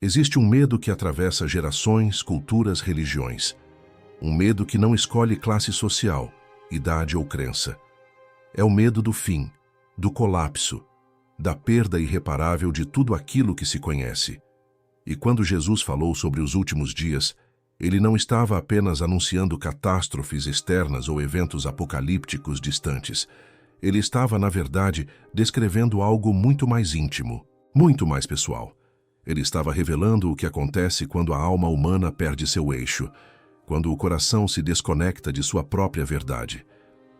Existe um medo que atravessa gerações, culturas, religiões. Um medo que não escolhe classe social, idade ou crença. É o medo do fim, do colapso, da perda irreparável de tudo aquilo que se conhece. E quando Jesus falou sobre os últimos dias, ele não estava apenas anunciando catástrofes externas ou eventos apocalípticos distantes. Ele estava, na verdade, descrevendo algo muito mais íntimo, muito mais pessoal. Ele estava revelando o que acontece quando a alma humana perde seu eixo, quando o coração se desconecta de sua própria verdade.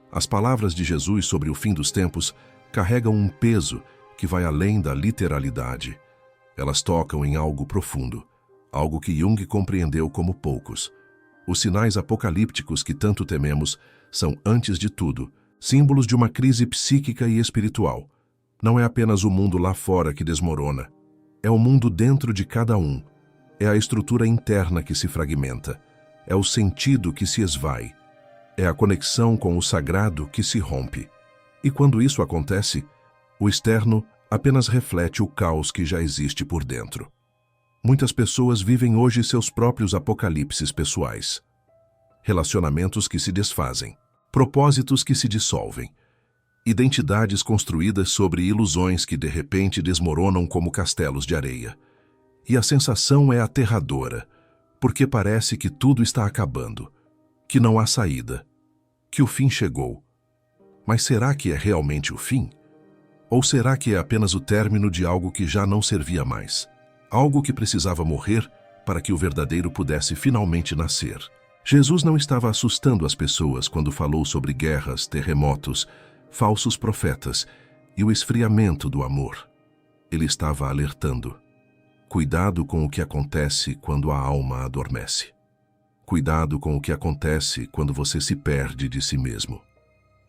As palavras de Jesus sobre o fim dos tempos carregam um peso que vai além da literalidade. Elas tocam em algo profundo, algo que Jung compreendeu como poucos. Os sinais apocalípticos que tanto tememos são, antes de tudo, símbolos de uma crise psíquica e espiritual. Não é apenas o mundo lá fora que desmorona. É o mundo dentro de cada um. É a estrutura interna que se fragmenta. É o sentido que se esvai. É a conexão com o sagrado que se rompe. E quando isso acontece, o externo apenas reflete o caos que já existe por dentro. Muitas pessoas vivem hoje seus próprios apocalipses pessoais. Relacionamentos que se desfazem, propósitos que se dissolvem, identidades construídas sobre ilusões que de repente desmoronam como castelos de areia. E a sensação é aterradora, porque parece que tudo está acabando, que não há saída, que o fim chegou. Mas será que é realmente o fim? Ou será que é apenas o término de algo que já não servia mais? Algo que precisava morrer para que o verdadeiro pudesse finalmente nascer. Jesus não estava assustando as pessoas quando falou sobre guerras, terremotos, falsos profetas e o esfriamento do amor. Ele estava alertando. Cuidado com o que acontece quando a alma adormece. Cuidado com o que acontece quando você se perde de si mesmo.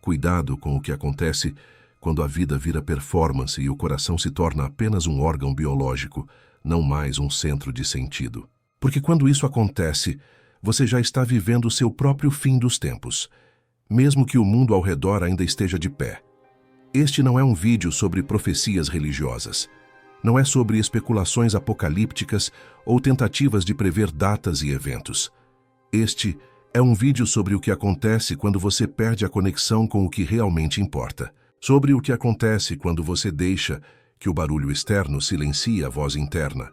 Cuidado com o que acontece quando a vida vira performance e o coração se torna apenas um órgão biológico, não mais um centro de sentido. Porque quando isso acontece, você já está vivendo o seu próprio fim dos tempos, mesmo que o mundo ao redor ainda esteja de pé. Este não é um vídeo sobre profecias religiosas. Não é sobre especulações apocalípticas ou tentativas de prever datas e eventos. Este é um vídeo sobre o que acontece quando você perde a conexão com o que realmente importa. Sobre o que acontece quando você deixa que o barulho externo silencie a voz interna.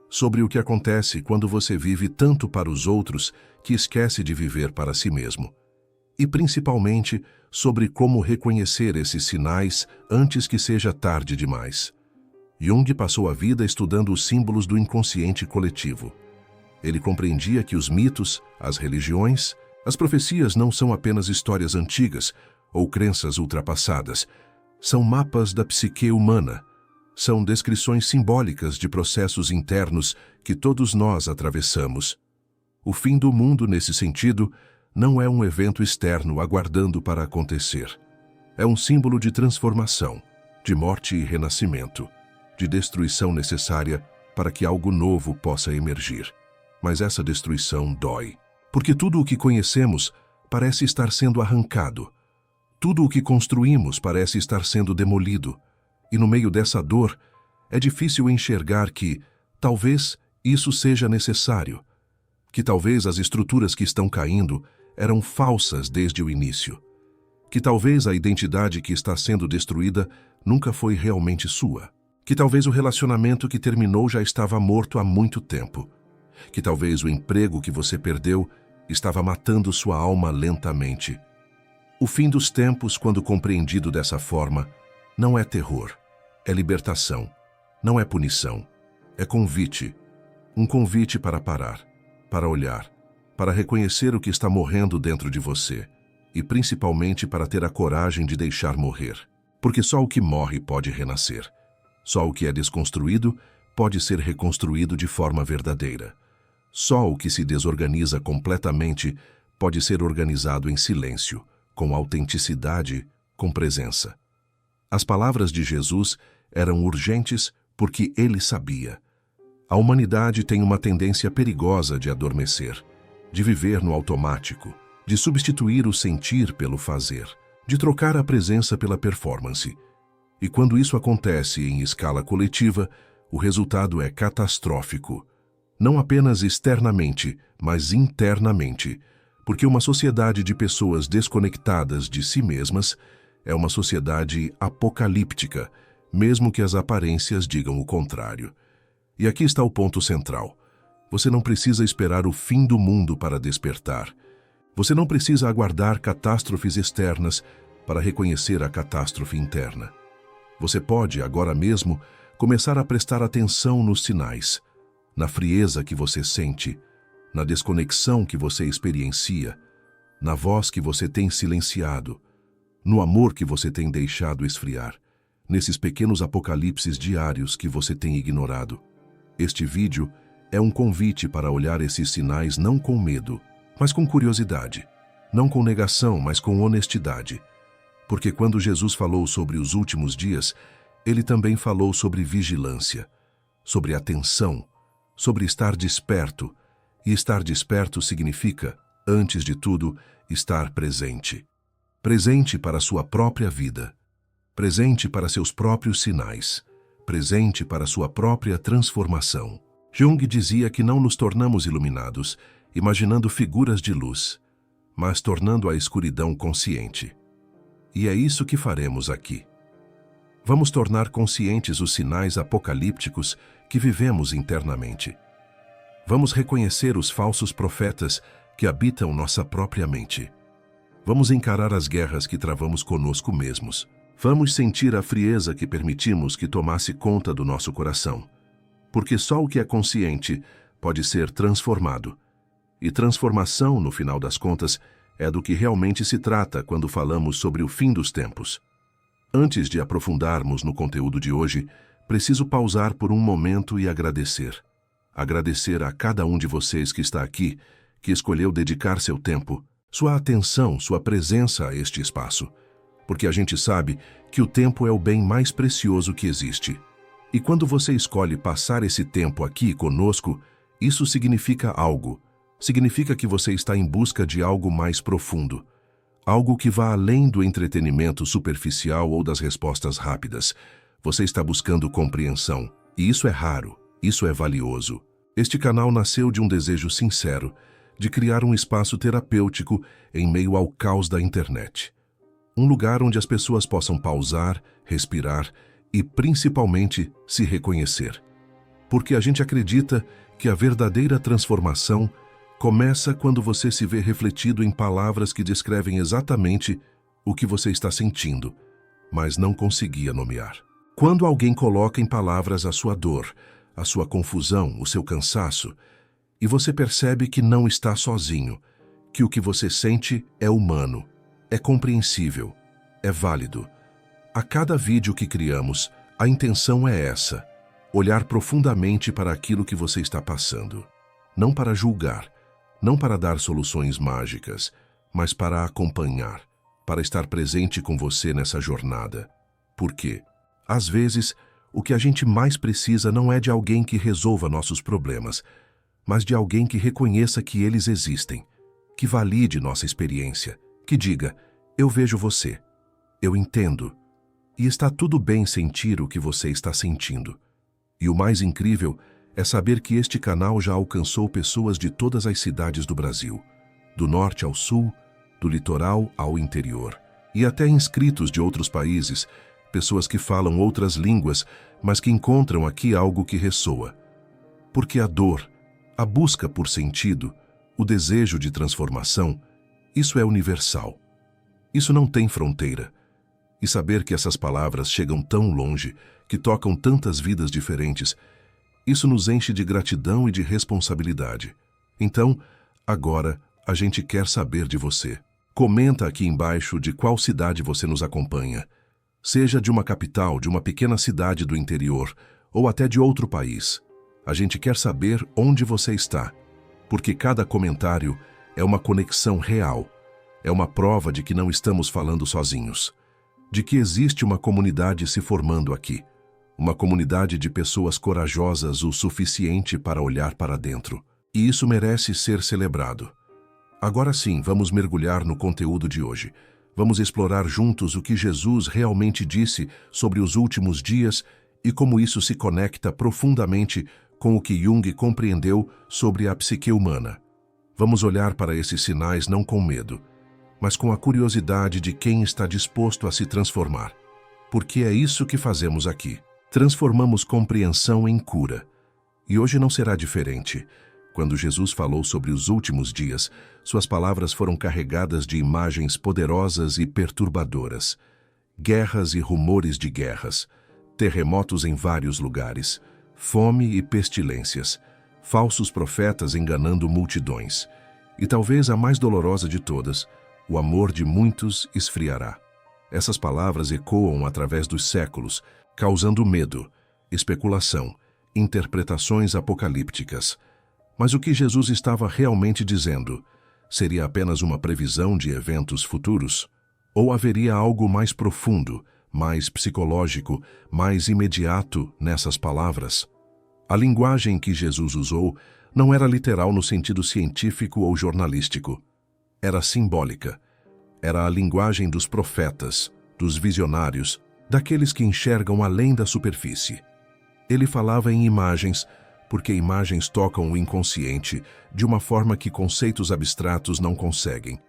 Sobre o que acontece quando você vive tanto para os outros que esquece de viver para si mesmo. E principalmente sobre como reconhecer esses sinais antes que seja tarde demais. Jung passou a vida estudando os símbolos do inconsciente coletivo. Ele compreendia que os mitos, as religiões, as profecias não são apenas histórias antigas ou crenças ultrapassadas. São mapas da psique humana. São descrições simbólicas de processos internos que todos nós atravessamos. O fim do mundo, nesse sentido, não é um evento externo aguardando para acontecer. É um símbolo de transformação, de morte e renascimento, de destruição necessária para que algo novo possa emergir. Mas essa destruição dói, porque tudo o que conhecemos parece estar sendo arrancado. Tudo o que construímos parece estar sendo demolido. E no meio dessa dor, é difícil enxergar que, talvez, isso seja necessário. Que talvez as estruturas que estão caindo eram falsas desde o início. Que talvez a identidade que está sendo destruída nunca foi realmente sua. Que talvez o relacionamento que terminou já estava morto há muito tempo. Que talvez o emprego que você perdeu estava matando sua alma lentamente. O fim dos tempos, quando compreendido dessa forma, não é terror. É libertação, não é punição, é convite. Um convite para parar, para olhar, para reconhecer o que está morrendo dentro de você e principalmente para ter a coragem de deixar morrer. Porque só o que morre pode renascer. Só o que é desconstruído pode ser reconstruído de forma verdadeira. Só o que se desorganiza completamente pode ser organizado em silêncio, com autenticidade, com presença. As palavras de Jesus eram urgentes porque ele sabia. A humanidade tem uma tendência perigosa de adormecer, de viver no automático, de substituir o sentir pelo fazer, de trocar a presença pela performance. E quando isso acontece em escala coletiva, o resultado é catastrófico. Não apenas externamente, mas internamente, porque uma sociedade de pessoas desconectadas de si mesmas é uma sociedade apocalíptica, mesmo que as aparências digam o contrário. E aqui está o ponto central. Você não precisa esperar o fim do mundo para despertar. Você não precisa aguardar catástrofes externas para reconhecer a catástrofe interna. Você pode, agora mesmo, começar a prestar atenção nos sinais, na frieza que você sente, na desconexão que você experiencia, na voz que você tem silenciado, no amor que você tem deixado esfriar, nesses pequenos apocalipses diários que você tem ignorado. Este vídeo é um convite para olhar esses sinais não com medo, mas com curiosidade, não com negação, mas com honestidade. Porque quando Jesus falou sobre os últimos dias, ele também falou sobre vigilância, sobre atenção, sobre estar desperto. E estar desperto significa, antes de tudo, estar presente. Presente para sua própria vida, presente para seus próprios sinais, presente para sua própria transformação. Jung dizia que não nos tornamos iluminados, imaginando figuras de luz, mas tornando a escuridão consciente. E é isso que faremos aqui. Vamos tornar conscientes os sinais apocalípticos que vivemos internamente. Vamos reconhecer os falsos profetas que habitam nossa própria mente. Vamos encarar as guerras que travamos conosco mesmos. Vamos sentir a frieza que permitimos que tomasse conta do nosso coração. Porque só o que é consciente pode ser transformado. E transformação, no final das contas, é do que realmente se trata quando falamos sobre o fim dos tempos. Antes de aprofundarmos no conteúdo de hoje, preciso pausar por um momento e agradecer. Agradecer a cada um de vocês que está aqui, que escolheu dedicar seu tempo, sua atenção, sua presença a este espaço. Porque a gente sabe que o tempo é o bem mais precioso que existe. E quando você escolhe passar esse tempo aqui conosco, isso significa algo. Significa que você está em busca de algo mais profundo. Algo que vá além do entretenimento superficial ou das respostas rápidas. Você está buscando compreensão. E isso é raro, isso é valioso. Este canal nasceu de um desejo sincero de criar um espaço terapêutico em meio ao caos da internet. Um lugar onde as pessoas possam pausar, respirar e, principalmente, se reconhecer. Porque a gente acredita que a verdadeira transformação começa quando você se vê refletido em palavras que descrevem exatamente o que você está sentindo, mas não conseguia nomear. Quando alguém coloca em palavras a sua dor, a sua confusão, o seu cansaço, e você percebe que não está sozinho, que o que você sente é humano, é compreensível, é válido. A cada vídeo que criamos, a intenção é essa: olhar profundamente para aquilo que você está passando. Não para julgar, não para dar soluções mágicas, mas para acompanhar, para estar presente com você nessa jornada. Por quê? Às vezes, o que a gente mais precisa não é de alguém que resolva nossos problemas, mas de alguém que reconheça que eles existem, que valide nossa experiência, que diga: eu vejo você, eu entendo, e está tudo bem sentir o que você está sentindo. E o mais incrível é saber que este canal já alcançou pessoas de todas as cidades do Brasil, do norte ao sul, do litoral ao interior, e até inscritos de outros países, pessoas que falam outras línguas, mas que encontram aqui algo que ressoa. Porque a dor, a busca por sentido, o desejo de transformação, isso é universal. Isso não tem fronteira. E saber que essas palavras chegam tão longe, que tocam tantas vidas diferentes, isso nos enche de gratidão e de responsabilidade. Então, agora, a gente quer saber de você. Comenta aqui embaixo de qual cidade você nos acompanha. Seja de uma capital, de uma pequena cidade do interior, ou até de outro país. A gente quer saber onde você está, porque cada comentário é uma conexão real. É uma prova de que não estamos falando sozinhos. De que existe uma comunidade se formando aqui. Uma comunidade de pessoas corajosas o suficiente para olhar para dentro. E isso merece ser celebrado. Agora sim, vamos mergulhar no conteúdo de hoje. Vamos explorar juntos o que Jesus realmente disse sobre os últimos dias e como isso se conecta profundamente com o que Jung compreendeu sobre a psique humana. Vamos olhar para esses sinais não com medo, mas com a curiosidade de quem está disposto a se transformar. Porque é isso que fazemos aqui. Transformamos compreensão em cura. E hoje não será diferente. Quando Jesus falou sobre os últimos dias, suas palavras foram carregadas de imagens poderosas e perturbadoras. Guerras e rumores de guerras, terremotos em vários lugares, fome e pestilências, falsos profetas enganando multidões. E talvez a mais dolorosa de todas, o amor de muitos esfriará. Essas palavras ecoam através dos séculos, causando medo, especulação, interpretações apocalípticas. Mas o que Jesus estava realmente dizendo? Seria apenas uma previsão de eventos futuros? Ou haveria algo mais profundo, mais psicológico, mais imediato nessas palavras? A linguagem que Jesus usou não era literal no sentido científico ou jornalístico. Era simbólica. Era a linguagem dos profetas, dos visionários, daqueles que enxergam além da superfície. Ele falava em imagens, porque imagens tocam o inconsciente de uma forma que conceitos abstratos não conseguem.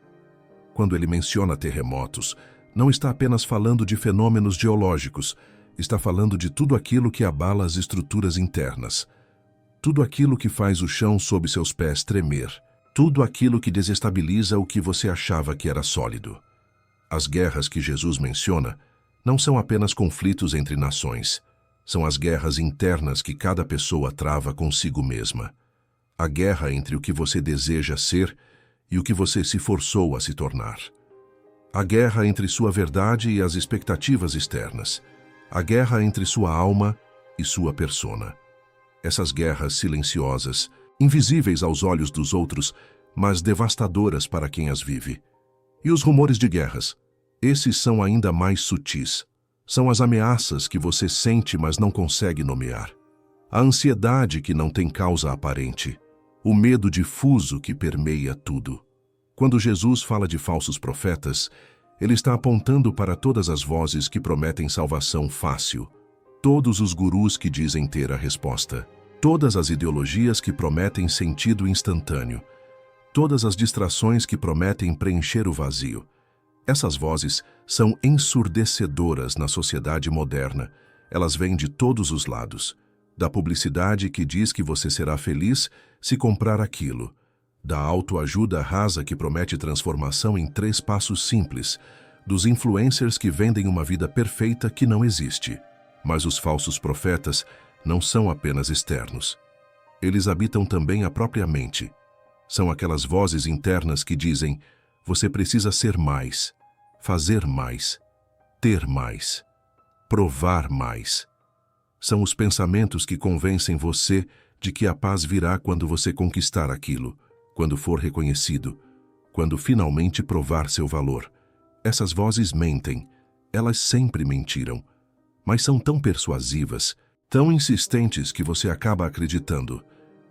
Quando ele menciona terremotos, não está apenas falando de fenômenos geológicos, está falando de tudo aquilo que abala as estruturas internas. Tudo aquilo que faz o chão sob seus pés tremer. Tudo aquilo que desestabiliza o que você achava que era sólido. As guerras que Jesus menciona não são apenas conflitos entre nações. São as guerras internas que cada pessoa trava consigo mesma. A guerra entre o que você deseja ser e o que você se forçou a se tornar. A guerra entre sua verdade e as expectativas externas. A guerra entre sua alma e sua persona. Essas guerras silenciosas, invisíveis aos olhos dos outros, mas devastadoras para quem as vive. E os rumores de guerras? Esses são ainda mais sutis. São as ameaças que você sente, mas não consegue nomear. A ansiedade que não tem causa aparente. O medo difuso que permeia tudo. Quando Jesus fala de falsos profetas, ele está apontando para todas as vozes que prometem salvação fácil. Todos os gurus que dizem ter a resposta. Todas as ideologias que prometem sentido instantâneo. Todas as distrações que prometem preencher o vazio. Essas vozes são ensurdecedoras na sociedade moderna. Elas vêm de todos os lados. Da publicidade que diz que você será feliz se comprar aquilo. Da autoajuda rasa que promete transformação em 3 passos simples. Dos influencers que vendem uma vida perfeita que não existe. Mas os falsos profetas não são apenas externos. Eles habitam também a própria mente. São aquelas vozes internas que dizem: você precisa ser mais, fazer mais, ter mais, provar mais. São os pensamentos que convencem você de que a paz virá quando você conquistar aquilo, quando for reconhecido, quando finalmente provar seu valor. Essas vozes mentem, elas sempre mentiram, mas são tão persuasivas, tão insistentes que você acaba acreditando.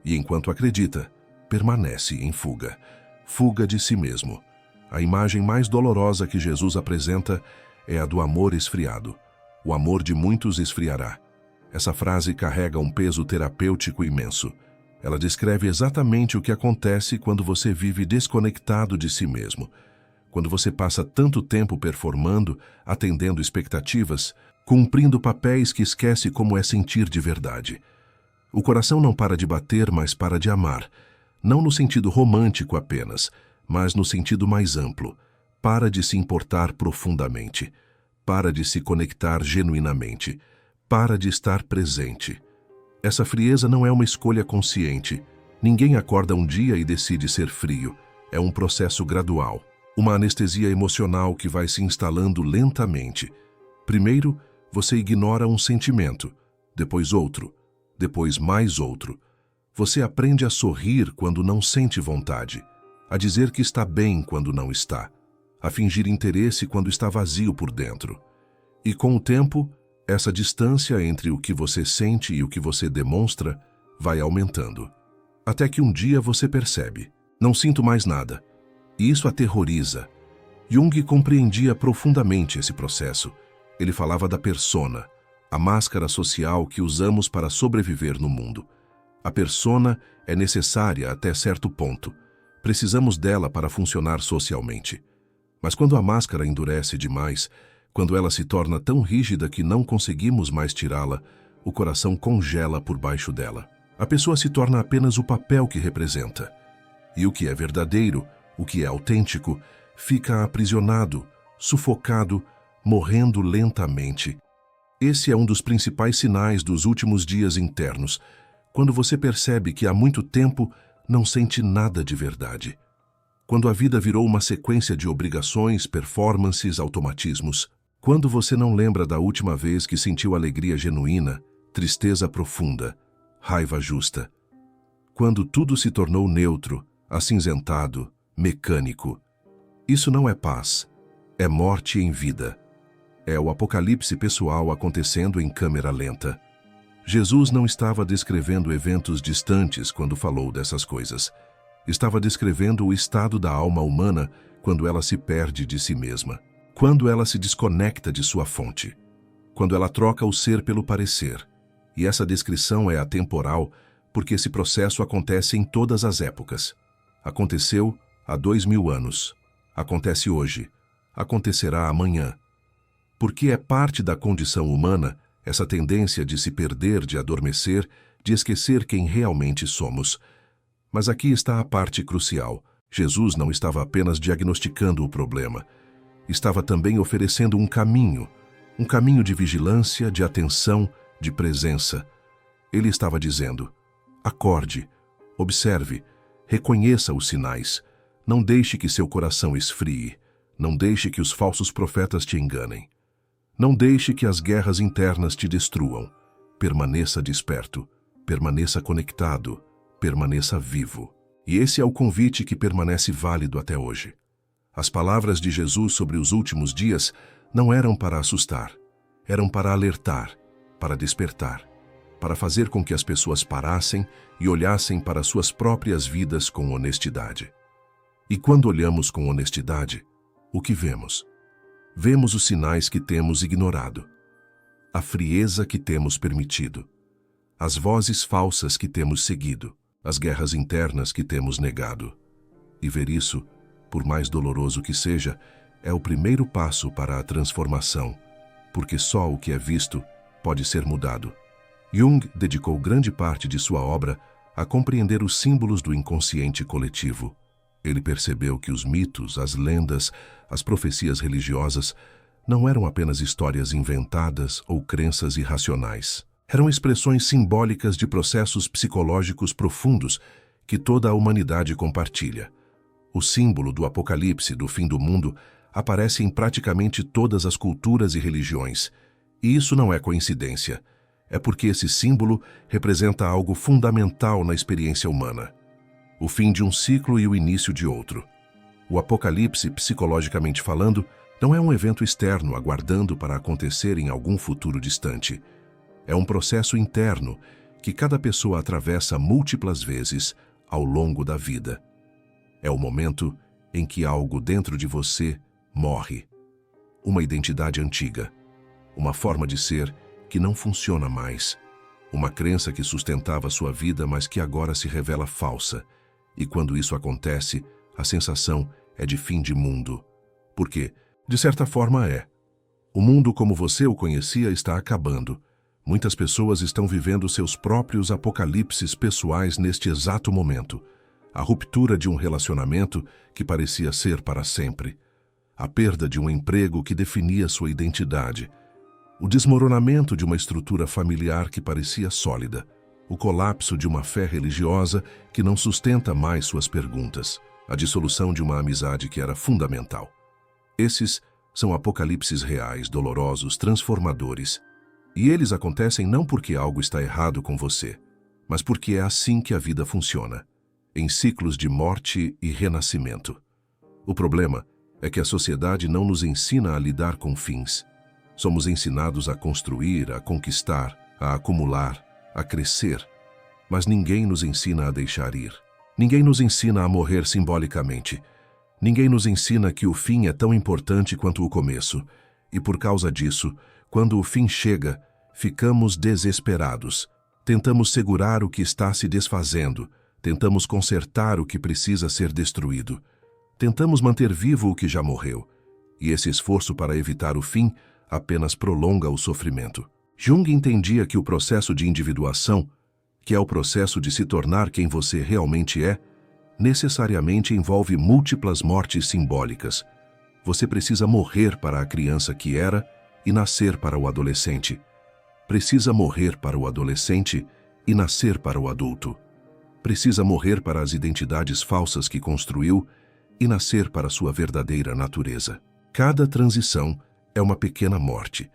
E enquanto acredita, permanece em fuga. Fuga de si mesmo. A imagem mais dolorosa que Jesus apresenta é a do amor esfriado. O amor de muitos esfriará. Essa frase carrega um peso terapêutico imenso. Ela descreve exatamente o que acontece quando você vive desconectado de si mesmo. Quando você passa tanto tempo performando, atendendo expectativas, cumprindo papéis que esquece como é sentir de verdade. O coração não para de bater, mas para de amar. Não no sentido romântico apenas, mas no sentido mais amplo. Para de se importar profundamente. Para de se conectar genuinamente. Para de estar presente. Essa frieza não é uma escolha consciente. Ninguém acorda um dia e decide ser frio. É um processo gradual. Uma anestesia emocional que vai se instalando lentamente. Primeiro, você ignora um sentimento. Depois outro. Depois mais outro. Você aprende a sorrir quando não sente vontade. A dizer que está bem quando não está. A fingir interesse quando está vazio por dentro. E com o tempo, essa distância entre o que você sente e o que você demonstra vai aumentando. Até que um dia você percebe: não sinto mais nada. E isso aterroriza. Jung compreendia profundamente esse processo. Ele falava da persona, a máscara social que usamos para sobreviver no mundo. A persona é necessária até certo ponto. Precisamos dela para funcionar socialmente. Mas quando a máscara endurece demais, quando ela se torna tão rígida que não conseguimos mais tirá-la, o coração congela por baixo dela. A pessoa se torna apenas o papel que representa. E o que é verdadeiro, o que é autêntico, fica aprisionado, sufocado, morrendo lentamente. Esse é um dos principais sinais dos últimos dias internos, quando você percebe que há muito tempo não sente nada de verdade. Quando a vida virou uma sequência de obrigações, performances, automatismos. Quando você não lembra da última vez que sentiu alegria genuína, tristeza profunda, raiva justa. Quando tudo se tornou neutro, acinzentado, mecânico. Isso não é paz, é morte em vida. É o apocalipse pessoal acontecendo em câmera lenta. Jesus não estava descrevendo eventos distantes quando falou dessas coisas. Estava descrevendo o estado da alma humana quando ela se perde de si mesma, quando ela se desconecta de sua fonte, quando ela troca o ser pelo parecer. E essa descrição é atemporal porque esse processo acontece em todas as épocas. Aconteceu há 2000 anos. Acontece hoje. Acontecerá amanhã. Porque é parte da condição humana essa tendência de se perder, de adormecer, de esquecer quem realmente somos. Mas aqui está a parte crucial. Jesus não estava apenas diagnosticando o problema. Estava também oferecendo um caminho de vigilância, de atenção, de presença. Ele estava dizendo: acorde, observe, reconheça os sinais. Não deixe que seu coração esfrie. Não deixe que os falsos profetas te enganem. Não deixe que as guerras internas te destruam. Permaneça desperto, permaneça conectado, permaneça vivo. E esse é o convite que permanece válido até hoje. As palavras de Jesus sobre os últimos dias não eram para assustar, eram para alertar, para despertar, para fazer com que as pessoas parassem e olhassem para suas próprias vidas com honestidade. E quando olhamos com honestidade, o que vemos? Vemos os sinais que temos ignorado, a frieza que temos permitido, as vozes falsas que temos seguido, as guerras internas que temos negado. E ver isso, por mais doloroso que seja, é o primeiro passo para a transformação, porque só o que é visto pode ser mudado. Jung dedicou grande parte de sua obra a compreender os símbolos do inconsciente coletivo. Ele percebeu que os mitos, as lendas, as profecias religiosas não eram apenas histórias inventadas ou crenças irracionais. Eram expressões simbólicas de processos psicológicos profundos que toda a humanidade compartilha. O símbolo do apocalipse, do fim do mundo, aparece em praticamente todas as culturas e religiões. E isso não é coincidência. É porque esse símbolo representa algo fundamental na experiência humana. O fim de um ciclo e o início de outro. O apocalipse, psicologicamente falando, não é um evento externo aguardando para acontecer em algum futuro distante. É um processo interno que cada pessoa atravessa múltiplas vezes ao longo da vida. É o momento em que algo dentro de você morre. Uma identidade antiga. Uma forma de ser que não funciona mais. Uma crença que sustentava sua vida, mas que agora se revela falsa. E quando isso acontece, a sensação é de fim de mundo. Porque, de certa forma, é. O mundo como você o conhecia está acabando. Muitas pessoas estão vivendo seus próprios apocalipses pessoais neste exato momento. A ruptura de um relacionamento que parecia ser para sempre. A perda de um emprego que definia sua identidade. O desmoronamento de uma estrutura familiar que parecia sólida. O colapso de uma fé religiosa que não sustenta mais suas perguntas. A dissolução de uma amizade que era fundamental. Esses são apocalipses reais, dolorosos, transformadores. E eles acontecem não porque algo está errado com você, mas porque é assim que a vida funciona, em ciclos de morte e renascimento. O problema é que a sociedade não nos ensina a lidar com fins. Somos ensinados a construir, a conquistar, a acumular, a crescer, mas ninguém nos ensina a deixar ir. Ninguém nos ensina a morrer simbolicamente. Ninguém nos ensina que o fim é tão importante quanto o começo, e por causa disso, quando o fim chega, ficamos desesperados. Tentamos segurar o que está se desfazendo. Tentamos consertar o que precisa ser destruído. Tentamos manter vivo o que já morreu. E esse esforço para evitar o fim apenas prolonga o sofrimento. Jung entendia que o processo de individuação, que é o processo de se tornar quem você realmente é, necessariamente envolve múltiplas mortes simbólicas. Você precisa morrer para a criança que era e nascer para o adolescente. Precisa morrer para o adolescente e nascer para o adulto. Precisa morrer para as identidades falsas que construiu e nascer para sua verdadeira natureza. Cada transição é uma pequena morte.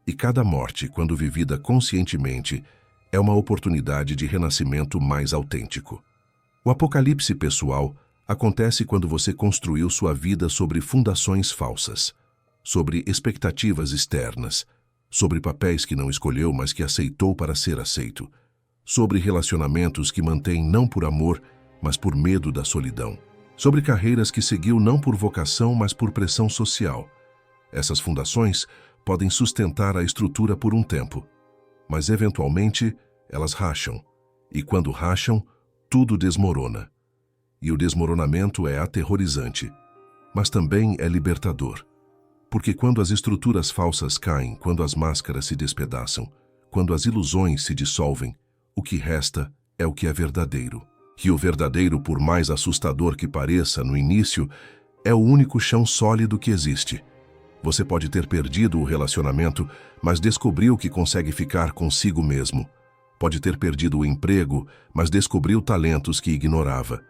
E cada morte, quando vivida conscientemente, é uma oportunidade de renascimento mais autêntico. O apocalipse pessoal acontece quando você construiu sua vida sobre fundações falsas, sobre expectativas externas, sobre papéis que não escolheu, mas que aceitou para ser aceito, sobre relacionamentos que mantém não por amor, mas por medo da solidão, sobre carreiras que seguiu não por vocação, mas por pressão social. Essas fundações podem sustentar a estrutura por um tempo, mas eventualmente elas racham, e quando racham, tudo desmorona. E o desmoronamento é aterrorizante, mas também é libertador. Porque quando as estruturas falsas caem, quando as máscaras se despedaçam, quando as ilusões se dissolvem, o que resta é o que é verdadeiro. E o verdadeiro, por mais assustador que pareça no início, é o único chão sólido que existe. Você pode ter perdido o relacionamento, mas descobriu que consegue ficar consigo mesmo. Pode ter perdido o emprego, mas descobriu talentos que ignorava.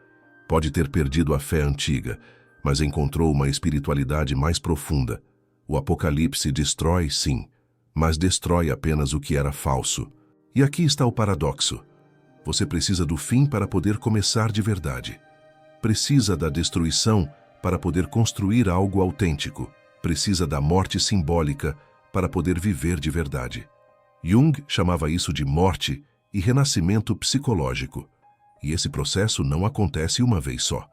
Pode ter perdido a fé antiga, mas encontrou uma espiritualidade mais profunda. O Apocalipse destrói, sim, mas destrói apenas o que era falso. E aqui está o paradoxo. Você precisa do fim para poder começar de verdade. Precisa da destruição para poder construir algo autêntico. Precisa da morte simbólica para poder viver de verdade. Jung chamava isso de morte e renascimento psicológico. E esse processo não acontece uma vez só.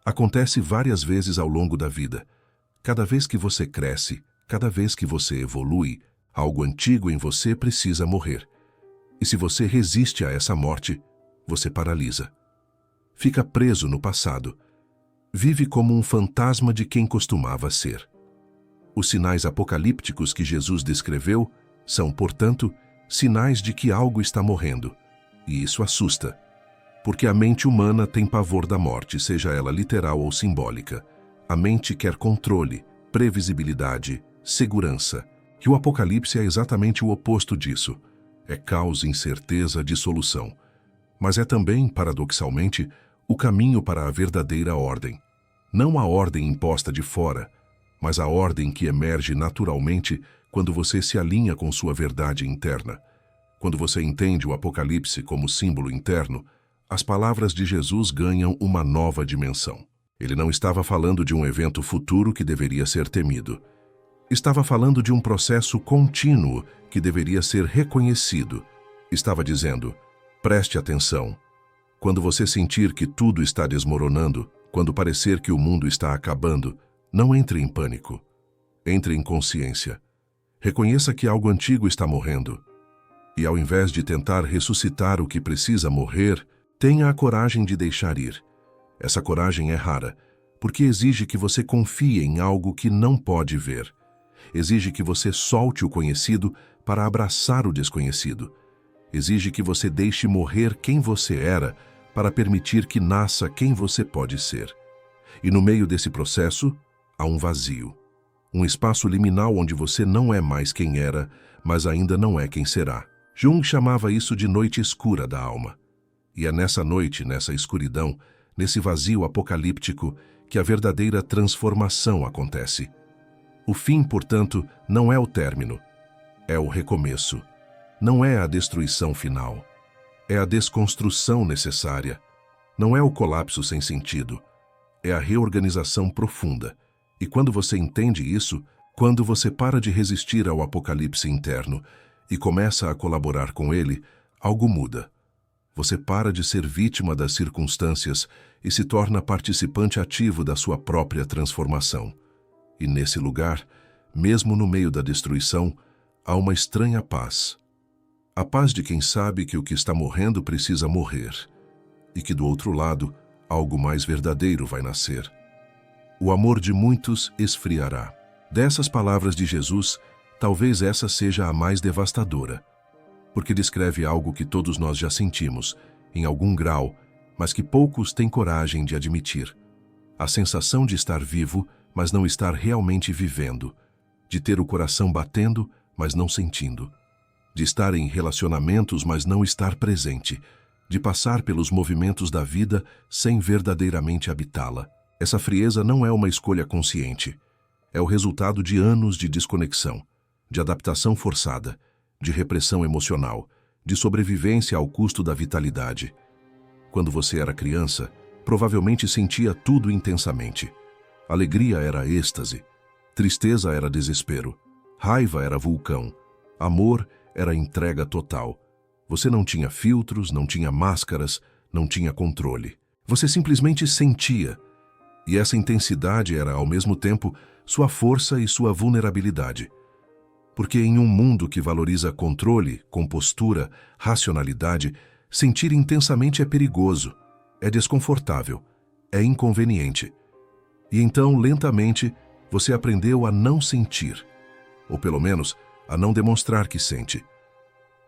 Acontece várias vezes ao longo da vida. Cada vez que você cresce, cada vez que você evolui, algo antigo em você precisa morrer. E se você resiste a essa morte, você paralisa. Fica preso no passado. Vive como um fantasma de quem costumava ser. Os sinais apocalípticos que Jesus descreveu são, portanto, sinais de que algo está morrendo. E isso assusta, porque a mente humana tem pavor da morte, seja ela literal ou simbólica. A mente quer controle, previsibilidade, segurança. E o Apocalipse é exatamente o oposto disso. É caos, incerteza, dissolução. Mas é também, paradoxalmente, o caminho para a verdadeira ordem. Não a ordem imposta de fora, mas a ordem que emerge naturalmente quando você se alinha com sua verdade interna. Quando você entende o Apocalipse como símbolo interno, as palavras de Jesus ganham uma nova dimensão. Ele não estava falando de um evento futuro que deveria ser temido. Estava falando de um processo contínuo que deveria ser reconhecido. Estava dizendo, preste atenção. Quando você sentir que tudo está desmoronando, quando parecer que o mundo está acabando, não entre em pânico. Entre em consciência. Reconheça que algo antigo está morrendo. E ao invés de tentar ressuscitar o que precisa morrer, tenha a coragem de deixar ir. Essa coragem é rara, porque exige que você confie em algo que não pode ver. Exige que você solte o conhecido para abraçar o desconhecido. Exige que você deixe morrer quem você era para permitir que nasça quem você pode ser. E no meio desse processo, há um vazio. Um espaço liminal onde você não é mais quem era, mas ainda não é quem será. Jung chamava isso de noite escura da alma. E é nessa noite, nessa escuridão, nesse vazio apocalíptico, que a verdadeira transformação acontece. O fim, portanto, não é o término, é o recomeço. Não é a destruição final, é a desconstrução necessária. Não é o colapso sem sentido, é a reorganização profunda. E quando você entende isso, quando você para de resistir ao apocalipse interno e começa a colaborar com ele, algo muda. Você para de ser vítima das circunstâncias e se torna participante ativo da sua própria transformação. E nesse lugar, mesmo no meio da destruição, há uma estranha paz, A paz de quem sabe que o que está morrendo precisa morrer e que do outro lado algo mais verdadeiro vai nascer. O amor de muitos esfriará. Dessas palavras de Jesus, talvez essa seja a mais devastadora, porque descreve algo que todos nós já sentimos, em algum grau, mas que poucos têm coragem de admitir. A sensação de estar vivo, mas não estar realmente vivendo, de ter o coração batendo, mas não sentindo, de estar em relacionamentos, mas não estar presente, de passar pelos movimentos da vida sem verdadeiramente habitá-la. Essa frieza não é uma escolha consciente. É o resultado de anos de desconexão, de adaptação forçada, de repressão emocional, de sobrevivência ao custo da vitalidade. Quando você era criança, provavelmente sentia tudo intensamente. Alegria era êxtase, tristeza era desespero, raiva era vulcão, amor era entrega total. Você não tinha filtros, não tinha máscaras, não tinha controle. Você simplesmente sentia. E essa intensidade era, ao mesmo tempo, sua força e sua vulnerabilidade. Porque em um mundo que valoriza controle, compostura, racionalidade, sentir intensamente é perigoso, é desconfortável, é inconveniente. E então, lentamente, você aprendeu a não sentir, ou pelo menos, a não demonstrar que sente.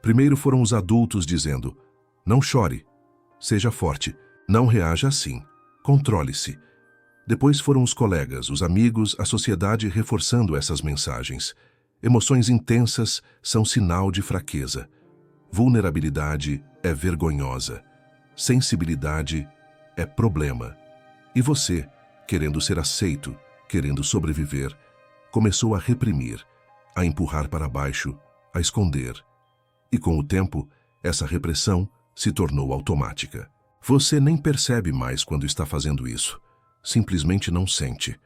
Primeiro foram os adultos dizendo: não chore, seja forte, não reaja assim, controle-se. Depois foram os colegas, os amigos, a sociedade reforçando essas mensagens. Emoções intensas são sinal de fraqueza. Vulnerabilidade é vergonhosa. Sensibilidade é problema. E você, querendo ser aceito, querendo sobreviver, começou a reprimir, a empurrar para baixo, a esconder. E com o tempo, essa repressão se tornou automática. Você nem percebe mais quando está fazendo isso. Simplesmente não sente.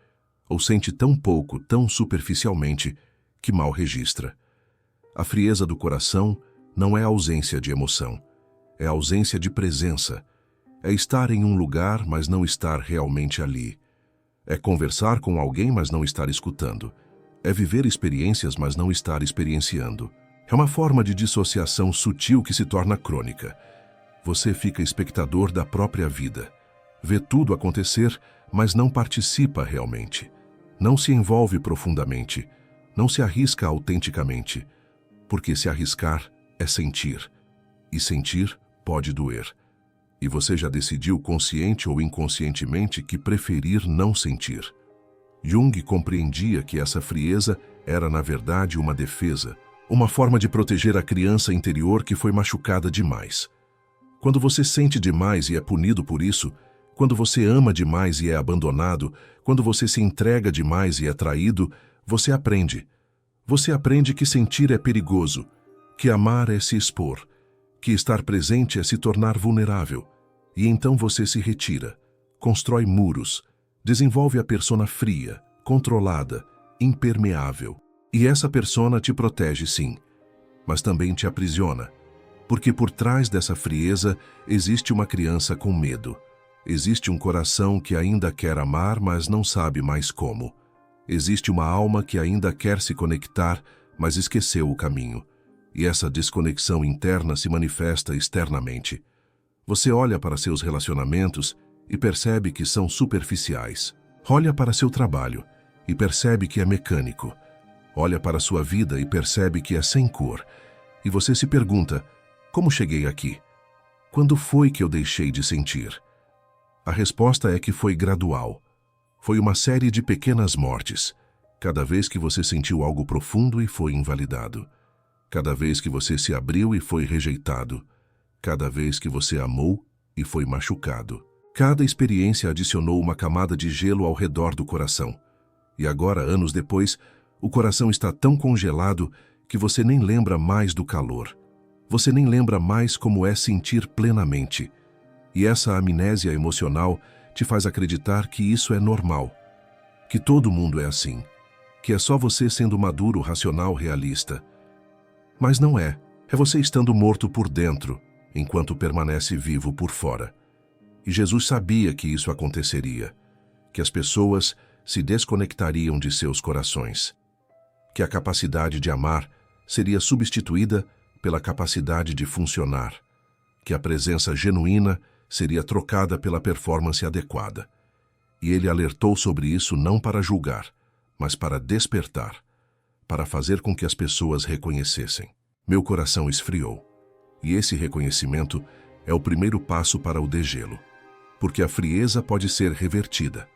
Ou sente tão pouco, tão superficialmente, que mal registra. A frieza do coração não é ausência de emoção. É ausência de presença. É estar em um lugar, mas não estar realmente ali. É conversar com alguém, mas não estar escutando. É viver experiências, mas não estar experienciando. É uma forma de dissociação sutil que se torna crônica. Você fica espectador da própria vida. Vê tudo acontecer, mas não participa realmente. Não se envolve profundamente. Não se arrisca autenticamente. Porque se arriscar é sentir. E sentir pode doer. E você já decidiu consciente ou inconscientemente que preferir não sentir. Jung compreendia que essa frieza era, na verdade, uma defesa, uma forma de proteger a criança interior que foi machucada demais. Quando você sente demais e é punido por isso, quando você ama demais e é abandonado, quando você se entrega demais e é traído, você aprende. Você aprende que sentir é perigoso, que amar é se expor, que estar presente é se tornar vulnerável. E então você se retira, constrói muros, desenvolve a persona fria, controlada, impermeável. E essa persona te protege, sim, mas também te aprisiona. Porque por trás dessa frieza existe uma criança com medo. Existe um coração que ainda quer amar, mas não sabe mais como. Existe uma alma que ainda quer se conectar, mas esqueceu o caminho. E essa desconexão interna se manifesta externamente. Você olha para seus relacionamentos e percebe que são superficiais. Olha para seu trabalho e percebe que é mecânico. Olha para sua vida e percebe que é sem cor. E você se pergunta: como cheguei aqui? Quando foi que eu deixei de sentir? A resposta é que foi gradual. Foi uma série de pequenas mortes. Cada vez que você sentiu algo profundo e foi invalidado. Cada vez que você se abriu e foi rejeitado. Cada vez que você amou e foi machucado. Cada experiência adicionou uma camada de gelo ao redor do coração. E agora, anos depois, o coração está tão congelado que você nem lembra mais do calor. Você nem lembra mais como é sentir plenamente. E essa amnésia emocional te faz acreditar que isso é normal. Que todo mundo é assim. Que é só você sendo maduro, racional, realista. Mas não é. É você estando morto por dentro, enquanto permanece vivo por fora. E Jesus sabia que isso aconteceria. Que as pessoas se desconectariam de seus corações. Que a capacidade de amar seria substituída pela capacidade de funcionar, que a presença genuína seria trocada pela performance adequada. E ele alertou sobre isso não para julgar, mas para despertar, para fazer com que as pessoas reconhecessem. Meu coração esfriou, e esse reconhecimento é o primeiro passo para o degelo, porque a frieza pode ser revertida.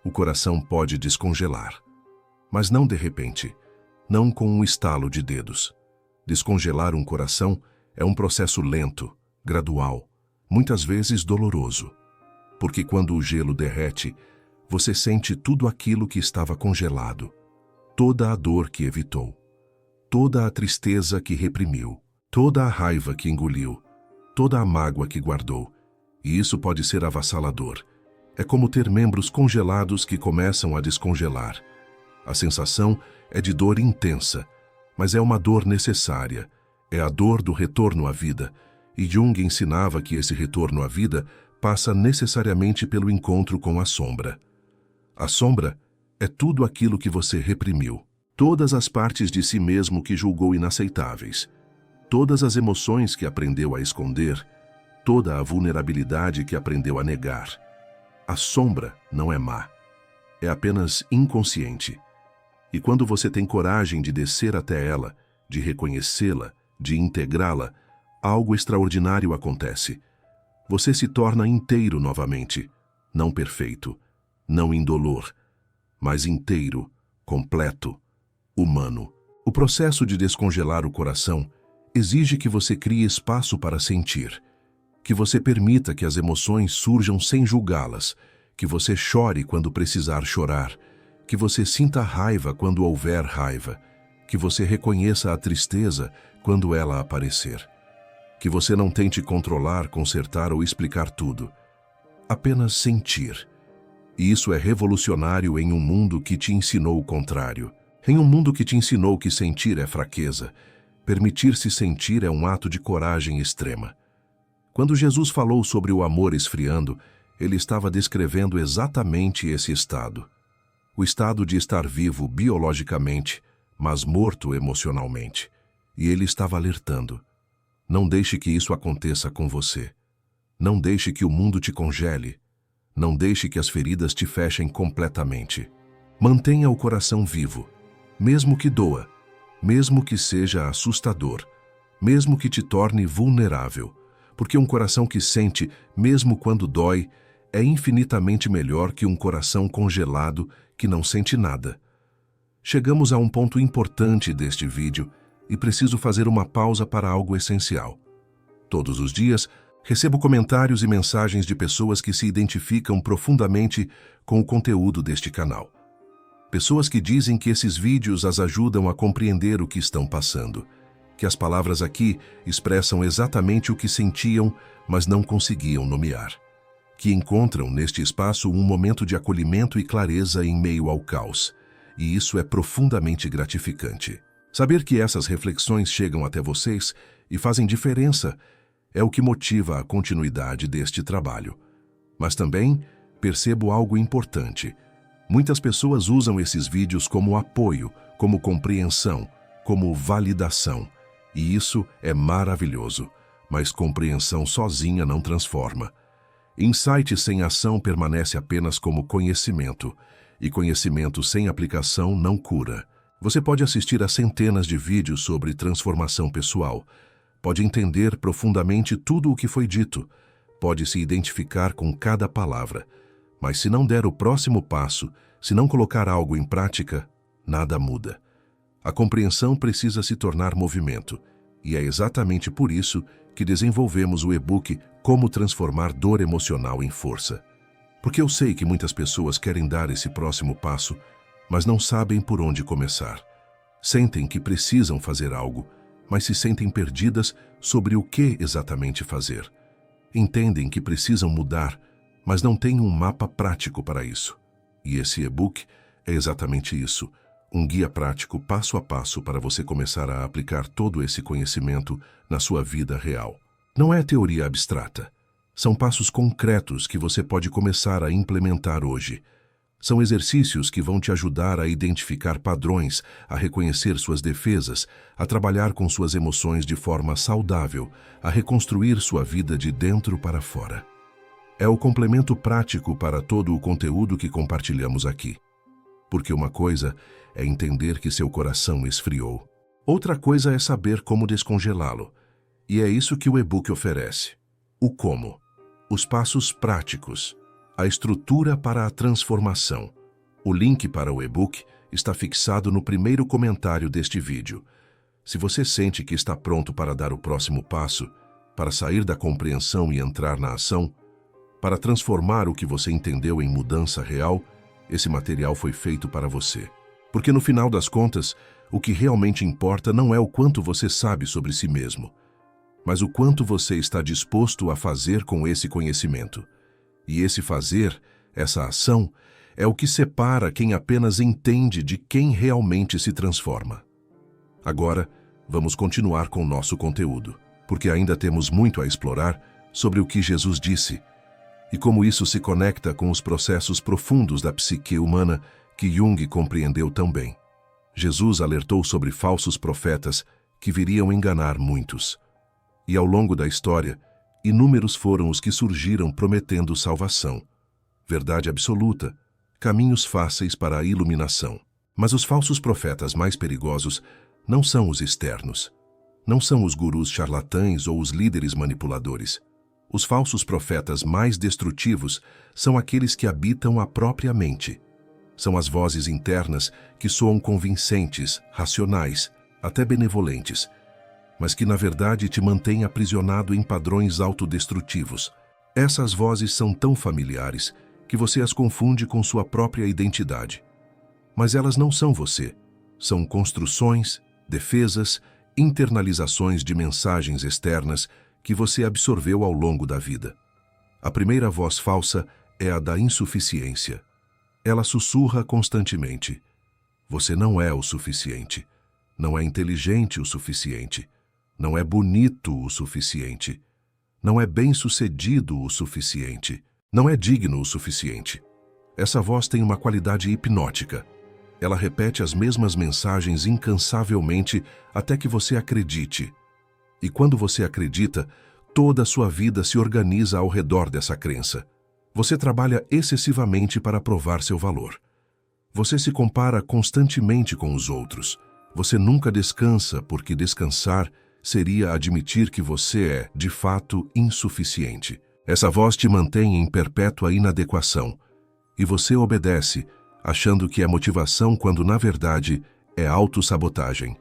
O coração pode descongelar, mas não de repente, não com um estalo de dedos. Descongelar um coração é um processo lento, gradual, muitas vezes doloroso, porque quando o gelo derrete, você sente tudo aquilo que estava congelado, toda a dor que evitou, toda a tristeza que reprimiu, toda a raiva que engoliu, toda a mágoa que guardou. E isso pode ser avassalador. É como ter membros congelados que começam a descongelar. A sensação é de dor intensa, mas é uma dor necessária. É a dor do retorno à vida. E Jung ensinava que esse retorno à vida passa necessariamente pelo encontro com a sombra. A sombra é tudo aquilo que você reprimiu, todas as partes de si mesmo que julgou inaceitáveis, todas as emoções que aprendeu a esconder, toda a vulnerabilidade que aprendeu a negar. A sombra não é má, é apenas inconsciente. E quando você tem coragem de descer até ela, de reconhecê-la, de integrá-la, algo extraordinário acontece. Você se torna inteiro novamente, não perfeito, não indolor, mas inteiro, completo, humano. O processo de descongelar o coração exige que você crie espaço para sentir, que você permita que as emoções surjam sem julgá-las, que você chore quando precisar chorar, que você sinta raiva quando houver raiva, que você reconheça a tristeza quando ela aparecer, que você não tente controlar, consertar ou explicar tudo, apenas sentir. E isso é revolucionário em um mundo que te ensinou o contrário. Em um mundo que te ensinou que sentir é fraqueza, permitir-se sentir é um ato de coragem extrema. Quando Jesus falou sobre o amor esfriando, ele estava descrevendo exatamente esse estado. O estado de estar vivo biologicamente, mas morto emocionalmente. E ele estava alertando. Não deixe que isso aconteça com você. Não deixe que o mundo te congele. Não deixe que as feridas te fechem completamente. Mantenha o coração vivo, mesmo que doa, mesmo que seja assustador, mesmo que te torne vulnerável, porque um coração que sente, mesmo quando dói, é infinitamente melhor que um coração congelado que não sente nada. Chegamos a um ponto importante deste vídeo e preciso fazer uma pausa para algo essencial. Todos os dias, recebo comentários e mensagens de pessoas que se identificam profundamente com o conteúdo deste canal. Pessoas que dizem que esses vídeos as ajudam a compreender o que estão passando, que as palavras aqui expressam exatamente o que sentiam, mas não conseguiam nomear, que encontram neste espaço um momento de acolhimento e clareza em meio ao caos, e isso é profundamente gratificante. Saber que essas reflexões chegam até vocês e fazem diferença é o que motiva a continuidade deste trabalho. Mas também percebo algo importante. Muitas pessoas usam esses vídeos como apoio, como compreensão, como validação. E isso é maravilhoso, mas compreensão sozinha não transforma. Insight sem ação permanece apenas como conhecimento, e conhecimento sem aplicação não cura. Você pode assistir a centenas de vídeos sobre transformação pessoal, pode entender profundamente tudo o que foi dito, pode se identificar com cada palavra, mas se não der o próximo passo, se não colocar algo em prática, nada muda. A compreensão precisa se tornar movimento, e é exatamente por isso que desenvolvemos o e-book Como Transformar Dor Emocional em Força. Porque eu sei que muitas pessoas querem dar esse próximo passo, mas não sabem por onde começar. Sentem que precisam fazer algo, mas se sentem perdidas sobre o que exatamente fazer. Entendem que precisam mudar, mas não têm um mapa prático para isso. E esse e-book é exatamente isso, um guia prático passo a passo para você começar a aplicar todo esse conhecimento na sua vida real. Não é teoria abstrata. São passos concretos que você pode começar a implementar hoje. São exercícios que vão te ajudar a identificar padrões, a reconhecer suas defesas, a trabalhar com suas emoções de forma saudável, a reconstruir sua vida de dentro para fora. É o complemento prático para todo o conteúdo que compartilhamos aqui. Porque uma coisa é entender que seu coração esfriou. Outra coisa é saber como descongelá-lo. E é isso que o e-book oferece. O como. Os passos práticos. A estrutura para a transformação. O link para o e-book está fixado no primeiro comentário deste vídeo. Se você sente que está pronto para dar o próximo passo, para sair da compreensão e entrar na ação, para transformar o que você entendeu em mudança real, esse material foi feito para você. Porque no final das contas, o que realmente importa não é o quanto você sabe sobre si mesmo, mas o quanto você está disposto a fazer com esse conhecimento. E esse fazer, essa ação, é o que separa quem apenas entende de quem realmente se transforma. Agora, vamos continuar com nosso conteúdo, porque ainda temos muito a explorar sobre o que Jesus disse e como isso se conecta com os processos profundos da psique humana que Jung compreendeu tão bem. Jesus alertou sobre falsos profetas que viriam enganar muitos. E ao longo da história, inúmeros foram os que surgiram prometendo salvação, verdade absoluta, caminhos fáceis para a iluminação. Mas os falsos profetas mais perigosos não são os externos. Não são os gurus charlatães ou os líderes manipuladores. Os falsos profetas mais destrutivos são aqueles que habitam a própria mente. São as vozes internas que soam convincentes, racionais, até benevolentes, mas que na verdade te mantêm aprisionado em padrões autodestrutivos. Essas vozes são tão familiares que você as confunde com sua própria identidade. Mas elas não são você. São construções, defesas, internalizações de mensagens externas que você absorveu ao longo da vida. A primeira voz falsa é a da insuficiência. Ela sussurra constantemente. Você não é o suficiente. Não é inteligente o suficiente. Não é bonito o suficiente. Não é bem-sucedido o suficiente. Não é digno o suficiente. Essa voz tem uma qualidade hipnótica. Ela repete as mesmas mensagens incansavelmente até que você acredite. E quando você acredita, toda a sua vida se organiza ao redor dessa crença. Você trabalha excessivamente para provar seu valor. Você se compara constantemente com os outros. Você nunca descansa, porque descansar seria admitir que você é, de fato, insuficiente. Essa voz te mantém em perpétua inadequação. E você obedece, achando que é motivação quando, na verdade, é autossabotagem.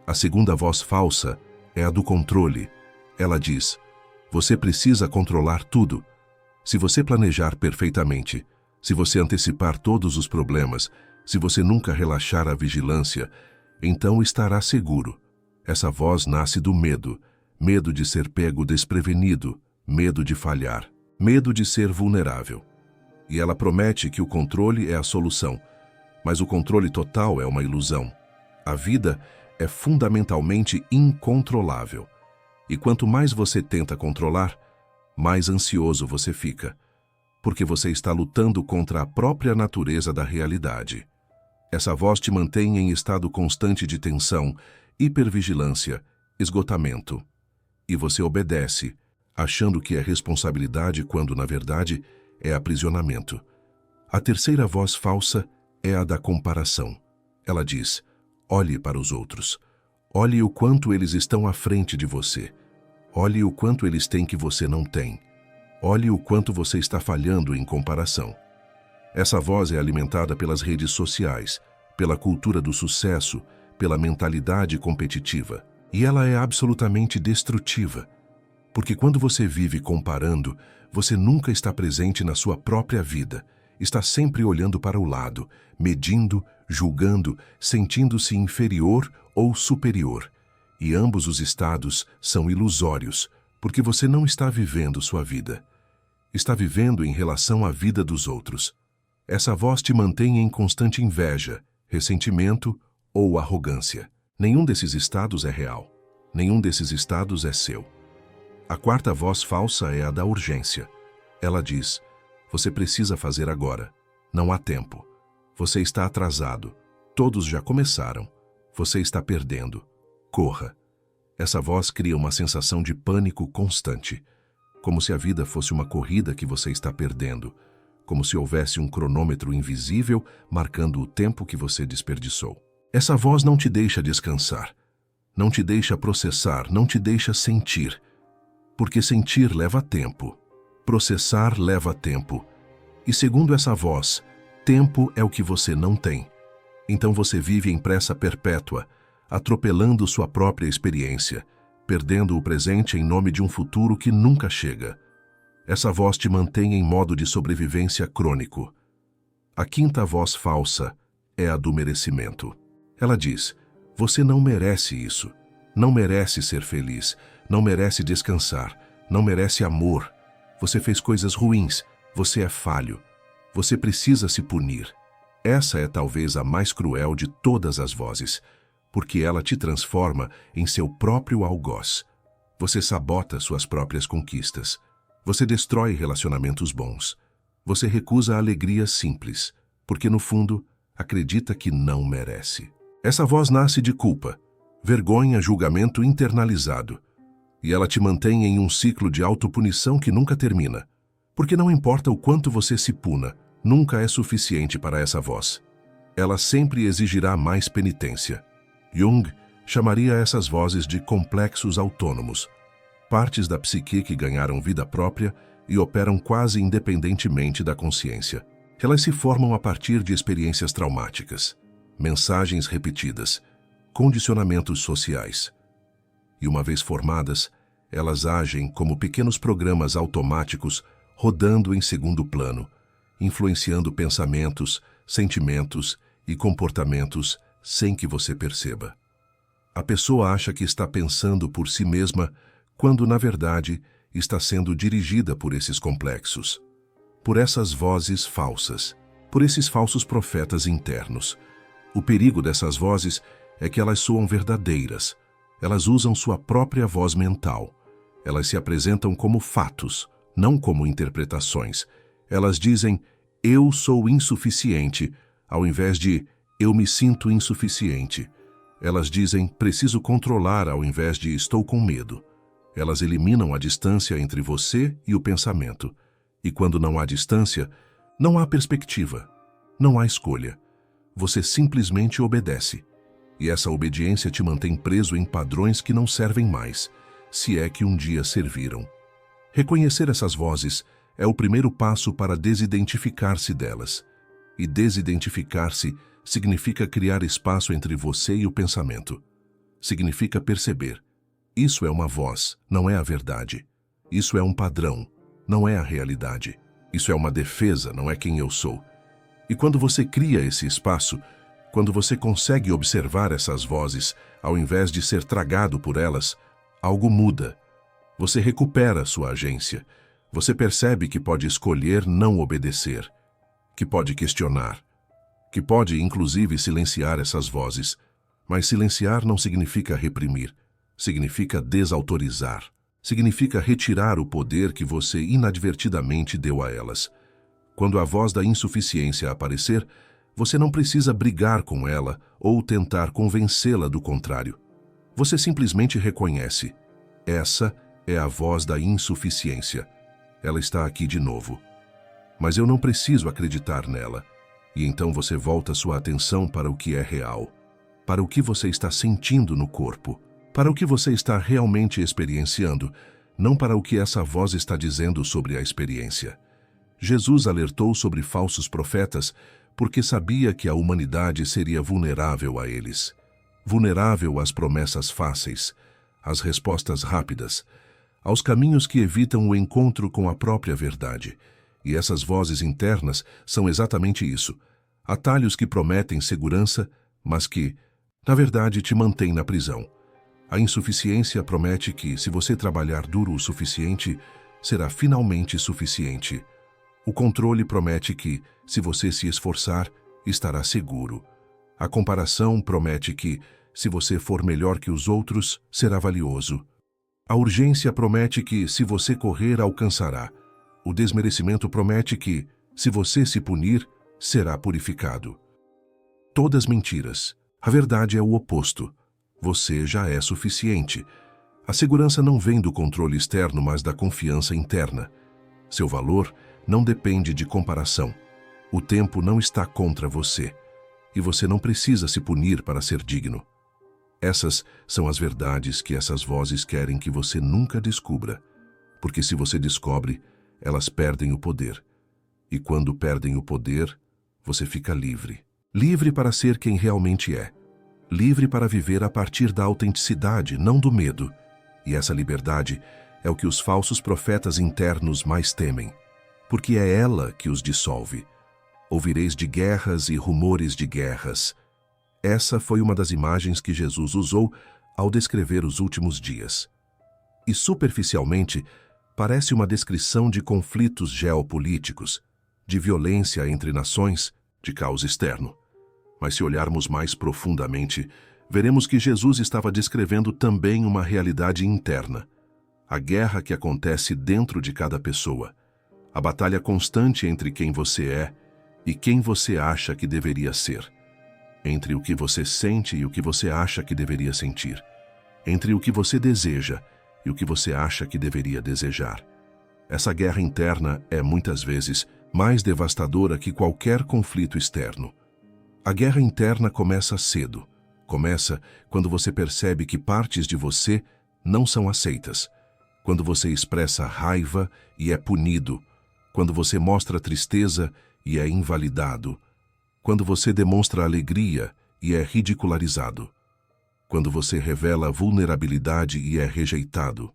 A segunda voz falsa é a do controle. Ela diz: você precisa controlar tudo. Se você planejar perfeitamente, se você antecipar todos os problemas, se você nunca relaxar a vigilância, então estará seguro. Essa voz nasce do medo, medo de ser pego desprevenido, medo de falhar, medo de ser vulnerável. E ela promete que o controle é a solução, mas o controle total é uma ilusão. A vida é fundamentalmente incontrolável. E quanto mais você tenta controlar, mais ansioso você fica, porque você está lutando contra a própria natureza da realidade. Essa voz te mantém em estado constante de tensão, hipervigilância, esgotamento. E você obedece, achando que é responsabilidade quando, na verdade, é aprisionamento. A terceira voz falsa é a da comparação. Ela diz: olhe para os outros. Olhe o quanto eles estão à frente de você. Olhe o quanto eles têm que você não tem. Olhe o quanto você está falhando em comparação. Essa voz é alimentada pelas redes sociais, pela cultura do sucesso, pela mentalidade competitiva. E ela é absolutamente destrutiva. Porque quando você vive comparando, você nunca está presente na sua própria vida. Está sempre olhando para o lado, medindo, julgando, sentindo-se inferior ou superior. E ambos os estados são ilusórios, porque você não está vivendo sua vida. Está vivendo em relação à vida dos outros. Essa voz te mantém em constante inveja, ressentimento ou arrogância. Nenhum desses estados é real. Nenhum desses estados é seu. A quarta voz falsa é a da urgência. Ela diz: você precisa fazer agora. Não há tempo. Você está atrasado. Todos já começaram. Você está perdendo. Corra. Essa voz cria uma sensação de pânico constante, como se a vida fosse uma corrida que você está perdendo, como se houvesse um cronômetro invisível marcando o tempo que você desperdiçou. Essa voz não te deixa descansar, não te deixa processar, não te deixa sentir, porque sentir leva tempo, processar leva tempo. E segundo essa voz, tempo é o que você não tem. Então você vive em pressa perpétua, atropelando sua própria experiência, perdendo o presente em nome de um futuro que nunca chega. Essa voz te mantém em modo de sobrevivência crônico. A quinta voz falsa é a do merecimento. Ela diz: você não merece isso, não merece ser feliz, não merece descansar, não merece amor. Você fez coisas ruins, você é falho, você precisa se punir. Essa é talvez a mais cruel de todas as vozes, porque ela te transforma em seu próprio algoz. Você sabota suas próprias conquistas. Você destrói relacionamentos bons. Você recusa alegrias simples, porque no fundo acredita que não merece. Essa voz nasce de culpa, vergonha, julgamento internalizado. E ela te mantém em um ciclo de autopunição que nunca termina. Porque não importa o quanto você se puna, nunca é suficiente para essa voz. Ela sempre exigirá mais penitência. Jung chamaria essas vozes de complexos autônomos, partes da psique que ganharam vida própria e operam quase independentemente da consciência. Elas se formam a partir de experiências traumáticas, mensagens repetidas, condicionamentos sociais. E uma vez formadas, elas agem como pequenos programas automáticos rodando em segundo plano, influenciando pensamentos, sentimentos e comportamentos sem que você perceba. A pessoa acha que está pensando por si mesma, quando, na verdade, está sendo dirigida por esses complexos, por essas vozes falsas, por esses falsos profetas internos. O perigo dessas vozes é que elas soam verdadeiras. Elas usam sua própria voz mental. Elas se apresentam como fatos, não como interpretações. Elas dizem, eu sou insuficiente, ao invés de, eu me sinto insuficiente. Elas dizem, preciso controlar, ao invés de, estou com medo. Elas eliminam a distância entre você e o pensamento. E quando não há distância, não há perspectiva, não há escolha. Você simplesmente obedece. E essa obediência te mantém preso em padrões que não servem mais, se é que um dia serviram. Reconhecer essas vozes é o primeiro passo para desidentificar-se delas. E desidentificar-se significa criar espaço entre você e o pensamento. Significa perceber. Isso é uma voz, não é a verdade. Isso é um padrão, não é a realidade. Isso é uma defesa, não é quem eu sou. E quando você cria esse espaço, quando você consegue observar essas vozes, ao invés de ser tragado por elas, algo muda. Você recupera sua agência. Você percebe que pode escolher não obedecer, que pode questionar, que pode, inclusive, silenciar essas vozes. Mas silenciar não significa reprimir, significa desautorizar. Significa retirar o poder que você inadvertidamente deu a elas. Quando a voz da insuficiência aparecer, você não precisa brigar com ela ou tentar convencê-la do contrário. Você simplesmente reconhece. Essa é a voz da insuficiência. Ela está aqui de novo. Mas eu não preciso acreditar nela. E então você volta sua atenção para o que é real, para o que você está sentindo no corpo, para o que você está realmente experienciando, não para o que essa voz está dizendo sobre a experiência. Jesus alertou sobre falsos profetas porque sabia que a humanidade seria vulnerável a eles. Vulnerável às promessas fáceis, às respostas rápidas, aos caminhos que evitam o encontro com a própria verdade. E essas vozes internas são exatamente isso. Atalhos que prometem segurança, mas que, na verdade, te mantêm na prisão. A insuficiência promete que, se você trabalhar duro o suficiente, será finalmente suficiente. O controle promete que, se você se esforçar, estará seguro. A comparação promete que, se você for melhor que os outros, será valioso. A urgência promete que, se você correr, alcançará. O desmerecimento promete que, se você se punir, será purificado. Todas mentiras. A verdade é o oposto. Você já é suficiente. A segurança não vem do controle externo, mas da confiança interna. Seu valor não depende de comparação. O tempo não está contra você. E você não precisa se punir para ser digno. Essas são as verdades que essas vozes querem que você nunca descubra. Porque se você descobre, elas perdem o poder. E quando perdem o poder, você fica livre. Livre para ser quem realmente é. Livre para viver a partir da autenticidade, não do medo. E essa liberdade é o que os falsos profetas internos mais temem. Porque é ela que os dissolve. Ouvireis de guerras e rumores de guerras. Essa foi uma das imagens que Jesus usou ao descrever os últimos dias. E superficialmente, parece uma descrição de conflitos geopolíticos, de violência entre nações, de caos externo. Mas se olharmos mais profundamente, veremos que Jesus estava descrevendo também uma realidade interna. A guerra que acontece dentro de cada pessoa. A batalha constante entre quem você é e quem você acha que deveria ser. Entre o que você sente e o que você acha que deveria sentir. Entre o que você deseja e o que você acha que deveria desejar. Essa guerra interna é, muitas vezes, mais devastadora que qualquer conflito externo. A guerra interna começa cedo. Começa quando você percebe que partes de você não são aceitas. Quando você expressa raiva e é punido. Quando você mostra tristeza e é invalidado. Quando você demonstra alegria e é ridicularizado. Quando você revela vulnerabilidade e é rejeitado.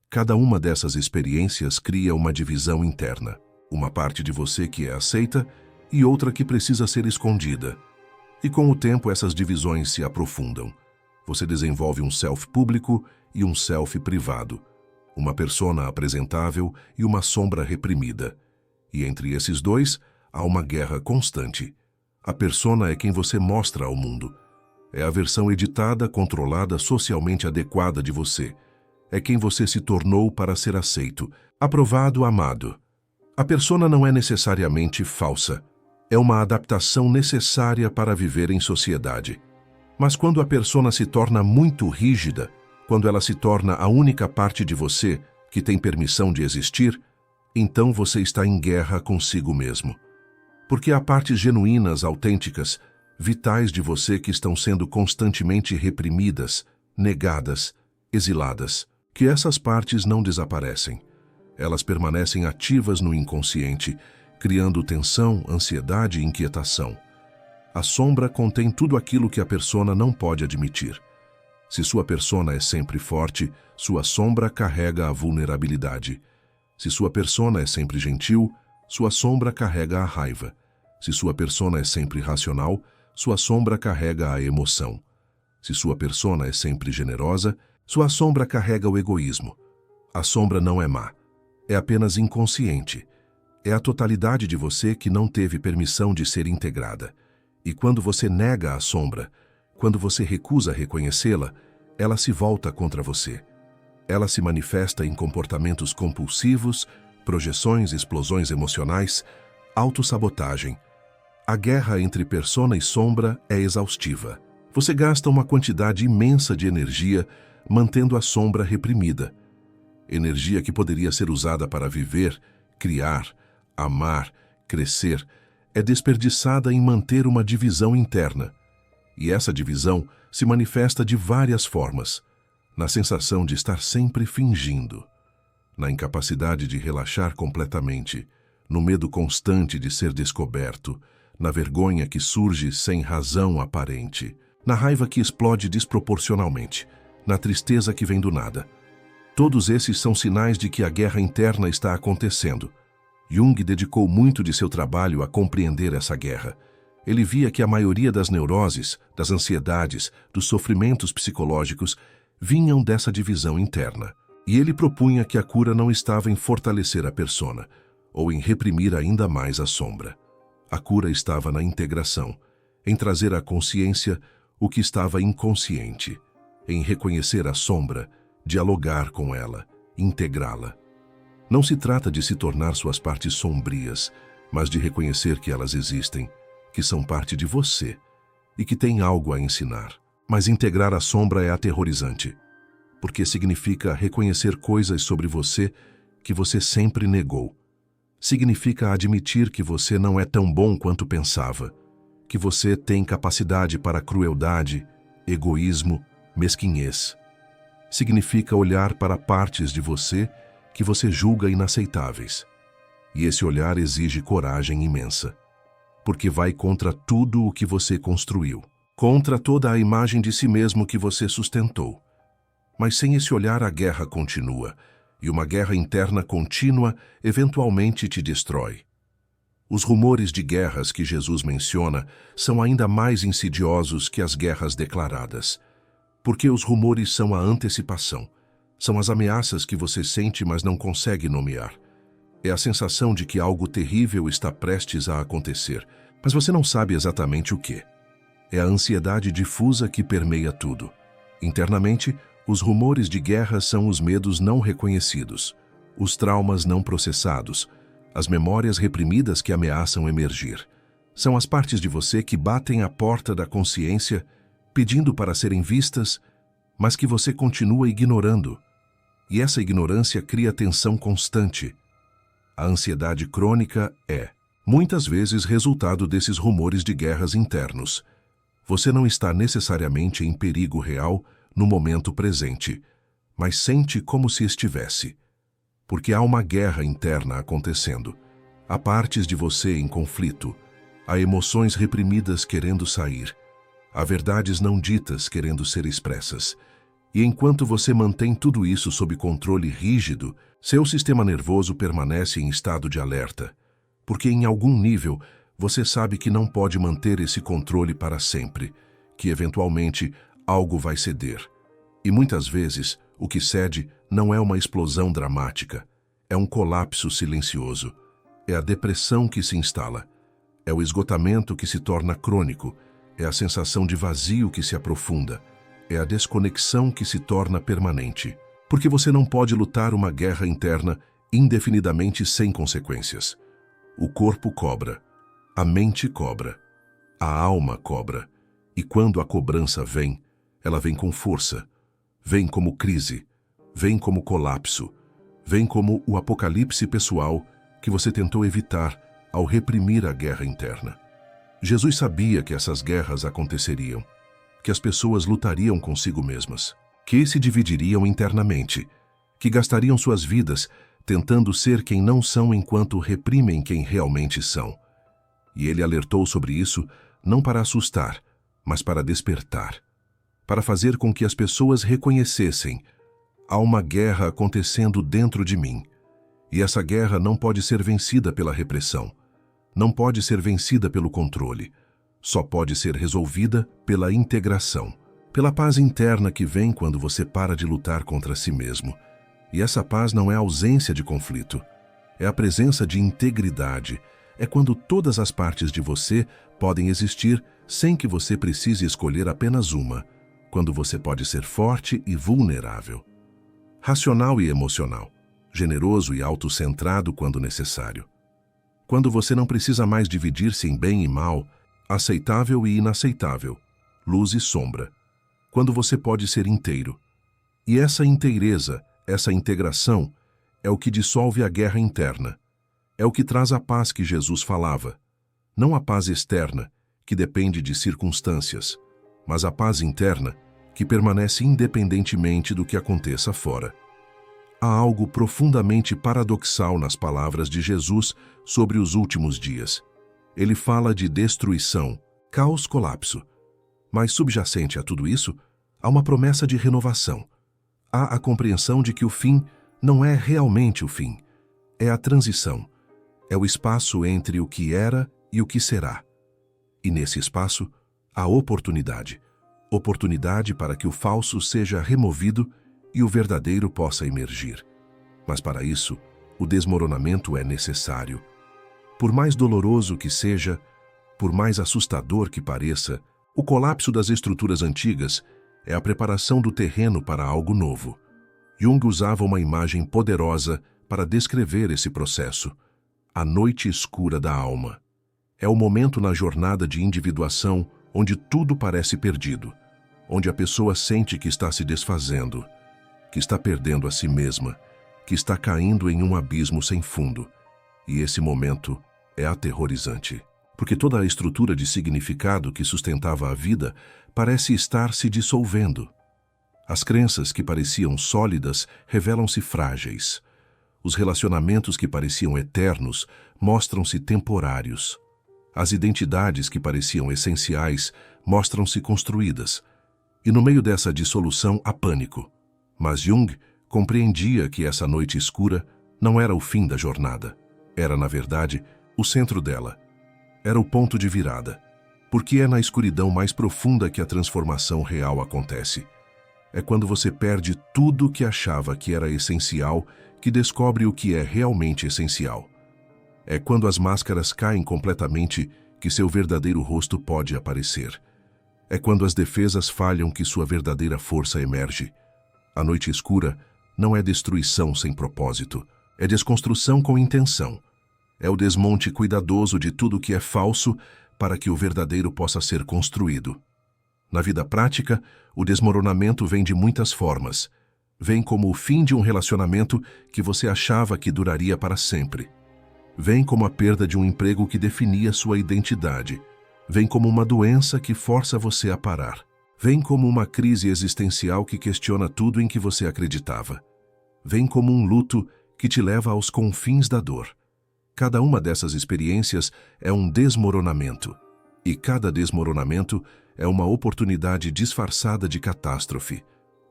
Cada uma dessas experiências cria uma divisão interna. Uma parte de você que é aceita e outra que precisa ser escondida. E com o tempo essas divisões se aprofundam. Você desenvolve um self público e um self privado. Uma persona apresentável e uma sombra reprimida. E entre esses dois, há uma guerra constante. A persona é quem você mostra ao mundo. É a versão editada, controlada, socialmente adequada de você. É quem você se tornou para ser aceito, aprovado, amado. A persona não é necessariamente falsa. É uma adaptação necessária para viver em sociedade. Mas quando a persona se torna muito rígida, quando ela se torna a única parte de você que tem permissão de existir, então você está em guerra consigo mesmo. Porque há partes genuínas, autênticas, vitais de você que estão sendo constantemente reprimidas, negadas, exiladas. Que essas partes não desaparecem. Elas permanecem ativas no inconsciente, criando tensão, ansiedade e inquietação. A sombra contém tudo aquilo que a persona não pode admitir. Se sua persona é sempre forte, sua sombra carrega a vulnerabilidade. Se sua persona é sempre gentil, sua sombra carrega a raiva. Se sua persona é sempre racional, sua sombra carrega a emoção. Se sua persona é sempre generosa, sua sombra carrega o egoísmo. A sombra não é má, é apenas inconsciente. É a totalidade de você que não teve permissão de ser integrada. E quando você nega a sombra, quando você recusa reconhecê-la, ela se volta contra você. Ela se manifesta em comportamentos compulsivos, projeções, explosões emocionais, autossabotagem. A guerra entre persona e sombra é exaustiva. Você gasta uma quantidade imensa de energia mantendo a sombra reprimida. Energia que poderia ser usada para viver, criar, amar, crescer, é desperdiçada em manter uma divisão interna. E essa divisão se manifesta de várias formas. Na sensação de estar sempre fingindo. Na incapacidade de relaxar completamente. No medo constante de ser descoberto. Na vergonha que surge sem razão aparente. Na raiva que explode desproporcionalmente. Na tristeza que vem do nada. Todos esses são sinais de que a guerra interna está acontecendo. Jung dedicou muito de seu trabalho a compreender essa guerra. Ele via que a maioria das neuroses, das ansiedades, dos sofrimentos psicológicos vinham dessa divisão interna. E ele propunha que a cura não estava em fortalecer a persona, ou em reprimir ainda mais a sombra. A cura estava na integração, em trazer à consciência o que estava inconsciente, em reconhecer a sombra, dialogar com ela, integrá-la. Não se trata de se tornar suas partes sombrias, mas de reconhecer que elas existem, que são parte de você e que têm algo a ensinar. Mas integrar a sombra é aterrorizante, porque significa reconhecer coisas sobre você que você sempre negou. Significa admitir que você não é tão bom quanto pensava, que você tem capacidade para crueldade, egoísmo, mesquinhez. Significa olhar para partes de você que você julga inaceitáveis. E esse olhar exige coragem imensa, porque vai contra tudo o que você construiu, contra toda a imagem de si mesmo que você sustentou. Mas sem esse olhar a guerra continua, e uma guerra interna contínua eventualmente te destrói. Os rumores de guerras que Jesus menciona são ainda mais insidiosos que as guerras declaradas, porque os rumores são a antecipação, são as ameaças que você sente, mas não consegue nomear. É a sensação de que algo terrível está prestes a acontecer, mas você não sabe exatamente o que. É a ansiedade difusa que permeia tudo. Internamente, os rumores de guerra são os medos não reconhecidos, os traumas não processados, as memórias reprimidas que ameaçam emergir. São as partes de você que batem à porta da consciência, pedindo para serem vistas, mas que você continua ignorando. E essa ignorância cria tensão constante. A ansiedade crônica é, muitas vezes, resultado desses rumores de guerras internos. Você não está necessariamente em perigo real no momento presente, mas sente como se estivesse. Porque há uma guerra interna acontecendo. Há partes de você em conflito. Há emoções reprimidas querendo sair. Há verdades não ditas querendo ser expressas. E enquanto você mantém tudo isso sob controle rígido, seu sistema nervoso permanece em estado de alerta. Porque em algum nível você sabe que não pode manter esse controle para sempre, que eventualmente algo vai ceder. E muitas vezes o que cede não é uma explosão dramática, é um colapso silencioso. É a depressão que se instala, é o esgotamento que se torna crônico, é a sensação de vazio que se aprofunda, é a desconexão que se torna permanente. Porque você não pode lutar uma guerra interna indefinidamente sem consequências. O corpo cobra, a mente cobra, a alma cobra, e quando a cobrança vem, ela vem com força, vem como crise, vem como colapso, vem como o apocalipse pessoal que você tentou evitar ao reprimir a guerra interna. Jesus sabia que essas guerras aconteceriam, que as pessoas lutariam consigo mesmas, que se dividiriam internamente, que gastariam suas vidas tentando ser quem não são enquanto reprimem quem realmente são. E ele alertou sobre isso não para assustar, mas para despertar, para fazer com que as pessoas reconhecessem: há uma guerra acontecendo dentro de mim, e essa guerra não pode ser vencida pela repressão, não pode ser vencida pelo controle, só pode ser resolvida pela integração, pela paz interna que vem quando você para de lutar contra si mesmo. E essa paz não é a ausência de conflito, é a presença de integridade, é quando todas as partes de você podem existir sem que você precise escolher apenas uma, quando você pode ser forte e vulnerável, racional e emocional, generoso e autocentrado quando necessário. Quando você não precisa mais dividir-se em bem e mal, aceitável e inaceitável, luz e sombra. Quando você pode ser inteiro. E essa inteireza, essa integração, é o que dissolve a guerra interna. É o que traz a paz que Jesus falava. Não a paz externa, que depende de circunstâncias, mas a paz interna, que permanece independentemente do que aconteça fora. Há algo profundamente paradoxal nas palavras de Jesus sobre os últimos dias. Ele fala de destruição, caos, colapso. Mas subjacente a tudo isso, há uma promessa de renovação. Há a compreensão de que o fim não é realmente o fim. É a transição. É o espaço entre o que era e o que será. E nesse espaço, há oportunidade. Oportunidade para que o falso seja removido e o verdadeiro possa emergir. Mas para isso, o desmoronamento é necessário. Por mais doloroso que seja, por mais assustador que pareça, o colapso das estruturas antigas é a preparação do terreno para algo novo. Jung usava uma imagem poderosa para descrever esse processo: a noite escura da alma. É o momento na jornada de individuação onde tudo parece perdido, onde a pessoa sente que está se desfazendo, que está perdendo a si mesma, que está caindo em um abismo sem fundo. E esse momento é aterrorizante, porque toda a estrutura de significado que sustentava a vida parece estar se dissolvendo. As crenças que pareciam sólidas revelam-se frágeis. Os relacionamentos que pareciam eternos mostram-se temporários. As identidades que pareciam essenciais mostram-se construídas. E no meio dessa dissolução há pânico. Mas Jung compreendia que essa noite escura não era o fim da jornada. Era, na verdade, o centro dela. Era o ponto de virada. Porque é na escuridão mais profunda que a transformação real acontece. É quando você perde tudo o que achava que era essencial que descobre o que é realmente essencial. É quando as máscaras caem completamente que seu verdadeiro rosto pode aparecer. É quando as defesas falham que sua verdadeira força emerge. A noite escura não é destruição sem propósito, é desconstrução com intenção. É o desmonte cuidadoso de tudo que é falso para que o verdadeiro possa ser construído. Na vida prática, o desmoronamento vem de muitas formas. Vem como o fim de um relacionamento que você achava que duraria para sempre. Vem como a perda de um emprego que definia sua identidade. Vem como uma doença que força você a parar. Vem como uma crise existencial que questiona tudo em que você acreditava. Vem como um luto que te leva aos confins da dor. Cada uma dessas experiências é um desmoronamento. E cada desmoronamento é uma oportunidade disfarçada de catástrofe.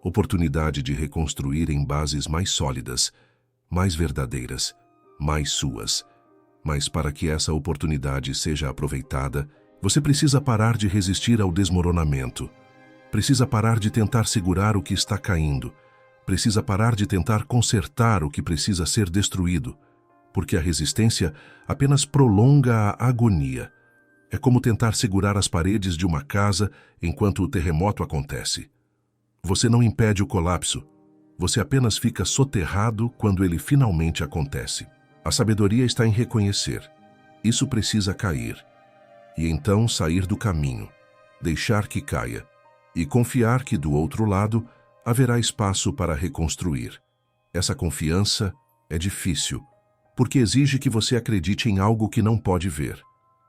Oportunidade de reconstruir em bases mais sólidas, mais verdadeiras, mais suas. Mas para que essa oportunidade seja aproveitada, você precisa parar de resistir ao desmoronamento. Precisa parar de tentar segurar o que está caindo. Precisa parar de tentar consertar o que precisa ser destruído. Porque a resistência apenas prolonga a agonia. É como tentar segurar as paredes de uma casa enquanto o terremoto acontece. Você não impede o colapso. Você apenas fica soterrado quando ele finalmente acontece. A sabedoria está em reconhecer. Isso precisa cair. E então sair do caminho, deixar que caia, e confiar que do outro lado haverá espaço para reconstruir. Essa confiança é difícil, porque exige que você acredite em algo que não pode ver,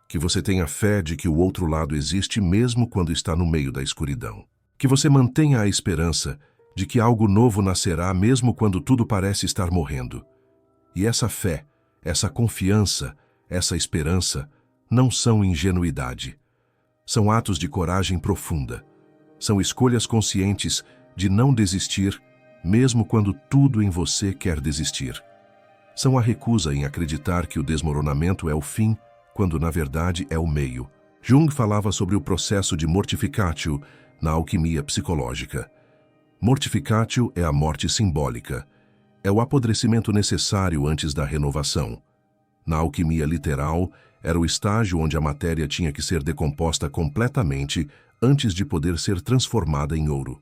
que você tenha fé de que o outro lado existe mesmo quando está no meio da escuridão, que você mantenha a esperança de que algo novo nascerá mesmo quando tudo parece estar morrendo. E essa fé, essa confiança, essa esperança não são ingenuidade. São atos de coragem profunda. São escolhas conscientes de não desistir, mesmo quando tudo em você quer desistir. São a recusa em acreditar que o desmoronamento é o fim, quando na verdade é o meio. Jung falava sobre o processo de mortificatio na alquimia psicológica. Mortificatio é a morte simbólica. É o apodrecimento necessário antes da renovação. Na alquimia literal, era o estágio onde a matéria tinha que ser decomposta completamente antes de poder ser transformada em ouro.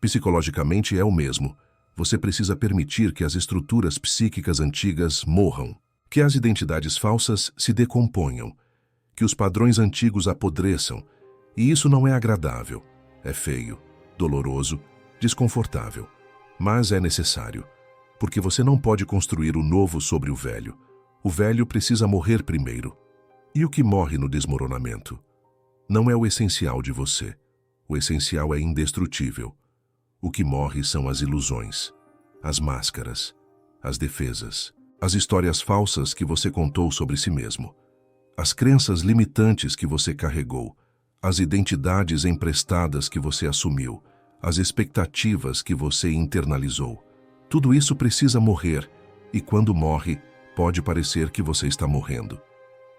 Psicologicamente é o mesmo. Você precisa permitir que as estruturas psíquicas antigas morram, que as identidades falsas se decomponham, que os padrões antigos apodreçam. E isso não é agradável. É feio, doloroso, desconfortável. Mas é necessário, porque você não pode construir o novo sobre o velho. O velho precisa morrer primeiro. E o que morre no desmoronamento? Não é o essencial de você. O essencial é indestrutível. O que morre são as ilusões, as máscaras, as defesas, as histórias falsas que você contou sobre si mesmo, as crenças limitantes que você carregou, as identidades emprestadas que você assumiu, as expectativas que você internalizou. Tudo isso precisa morrer, e quando morre, pode parecer que você está morrendo.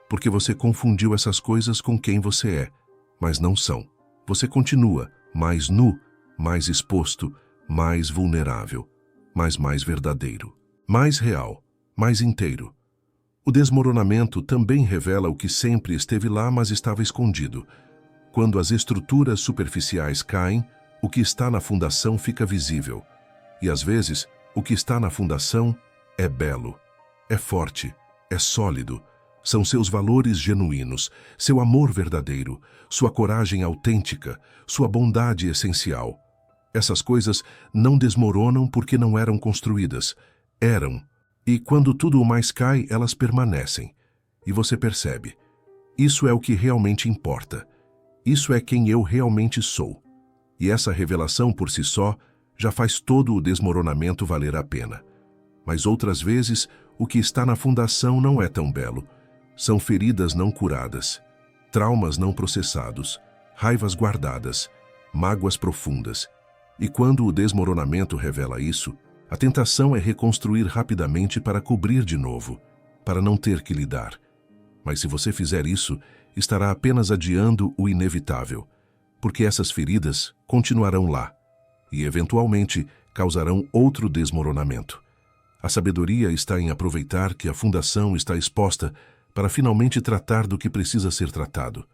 Porque você confundiu essas coisas com quem você é, mas não são. Você continua mais nu, mais exposto, mais vulnerável, mas mais verdadeiro, mais real, mais inteiro. O desmoronamento também revela o que sempre esteve lá, mas estava escondido. Quando as estruturas superficiais caem, o que está na fundação fica visível. E às vezes, o que está na fundação é belo, é forte, é sólido. São seus valores genuínos, seu amor verdadeiro, sua coragem autêntica, sua bondade essencial. Essas coisas não desmoronam porque não eram construídas. Eram. E quando tudo o mais cai, elas permanecem. E você percebe. Isso é o que realmente importa. Isso é quem eu realmente sou. E essa revelação por si só já faz todo o desmoronamento valer a pena. Mas outras vezes, o que está na fundação não é tão belo. São feridas não curadas, traumas não processados, raivas guardadas, mágoas profundas. E quando o desmoronamento revela isso, a tentação é reconstruir rapidamente para cobrir de novo, para não ter que lidar. Mas se você fizer isso, estará apenas adiando o inevitável, porque essas feridas continuarão lá e, eventualmente, causarão outro desmoronamento. A sabedoria está em aproveitar que a fundação está exposta para finalmente tratar do que precisa ser tratado,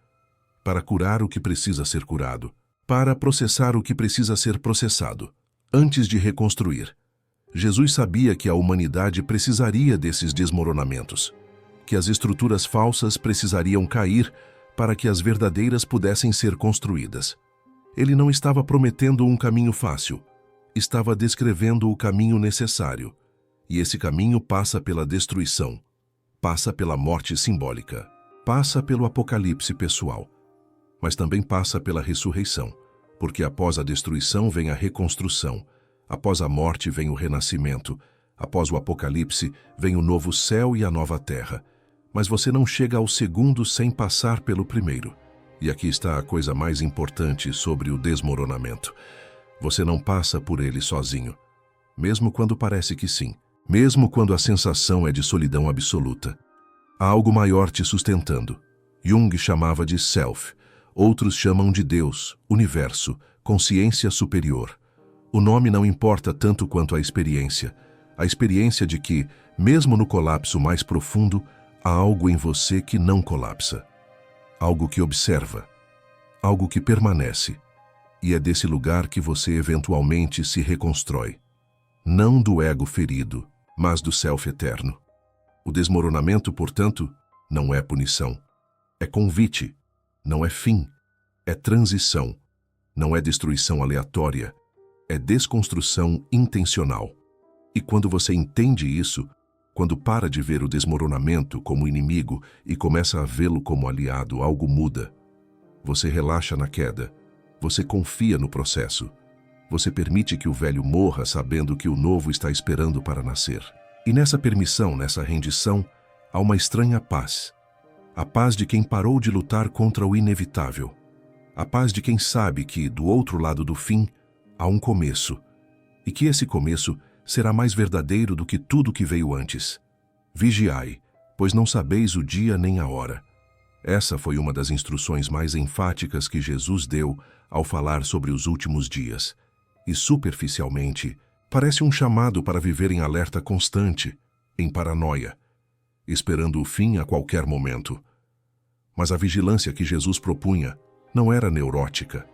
para curar o que precisa ser curado, para processar o que precisa ser processado, antes de reconstruir. Jesus sabia que a humanidade precisaria desses desmoronamentos, que as estruturas falsas precisariam cair para que as verdadeiras pudessem ser construídas. Ele não estava prometendo um caminho fácil, estava descrevendo o caminho necessário, e esse caminho passa pela destruição, passa pela morte simbólica, passa pelo apocalipse pessoal, mas também passa pela ressurreição, porque após a destruição vem a reconstrução, após a morte vem o renascimento, após o apocalipse vem o novo céu e a nova terra. Mas você não chega ao segundo sem passar pelo primeiro. E aqui está a coisa mais importante sobre o desmoronamento. Você não passa por ele sozinho, mesmo quando parece que sim. Mesmo quando a sensação é de solidão absoluta. Há algo maior te sustentando. Jung chamava de self. Outros chamam de Deus, universo, consciência superior. O nome não importa tanto quanto a experiência. A experiência de que, mesmo no colapso mais profundo, há algo em você que não colapsa. Algo que observa. Algo que permanece. E é desse lugar que você eventualmente se reconstrói. Não do ego ferido, mas do self eterno. O desmoronamento, portanto, não é punição. É convite. Não é fim. É transição. Não é destruição aleatória. É desconstrução intencional. E quando você entende isso, quando para de ver o desmoronamento como inimigo e começa a vê-lo como aliado, algo muda. Você relaxa na queda. Você confia no processo. Você permite que o velho morra sabendo que o novo está esperando para nascer. E nessa permissão, nessa rendição, há uma estranha paz. A paz de quem parou de lutar contra o inevitável. A paz de quem sabe que, do outro lado do fim, há um começo. E que esse começo será mais verdadeiro do que tudo que veio antes. Vigiai, pois não sabeis o dia nem a hora. Essa foi uma das instruções mais enfáticas que Jesus deu ao falar sobre os últimos dias. E superficialmente, parece um chamado para viver em alerta constante, em paranoia, esperando o fim a qualquer momento. Mas a vigilância que Jesus propunha não era neurótica,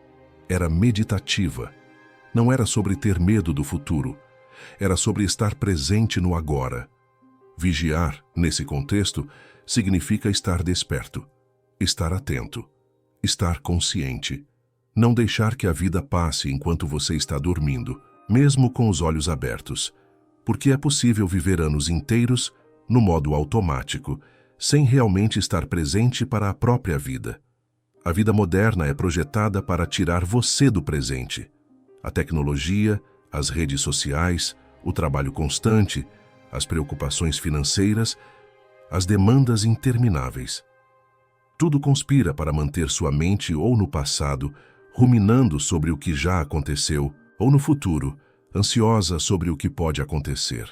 era meditativa. Não era sobre ter medo do futuro, era sobre estar presente no agora. Vigiar, nesse contexto, significa estar desperto, estar atento, estar consciente. Não deixar que a vida passe enquanto você está dormindo, mesmo com os olhos abertos, porque é possível viver anos inteiros no modo automático, sem realmente estar presente para a própria vida. A vida moderna é projetada para tirar você do presente. A tecnologia, as redes sociais, o trabalho constante, as preocupações financeiras, as demandas intermináveis. Tudo conspira para manter sua mente ou no passado, ruminando sobre o que já aconteceu, ou no futuro, ansiosa sobre o que pode acontecer.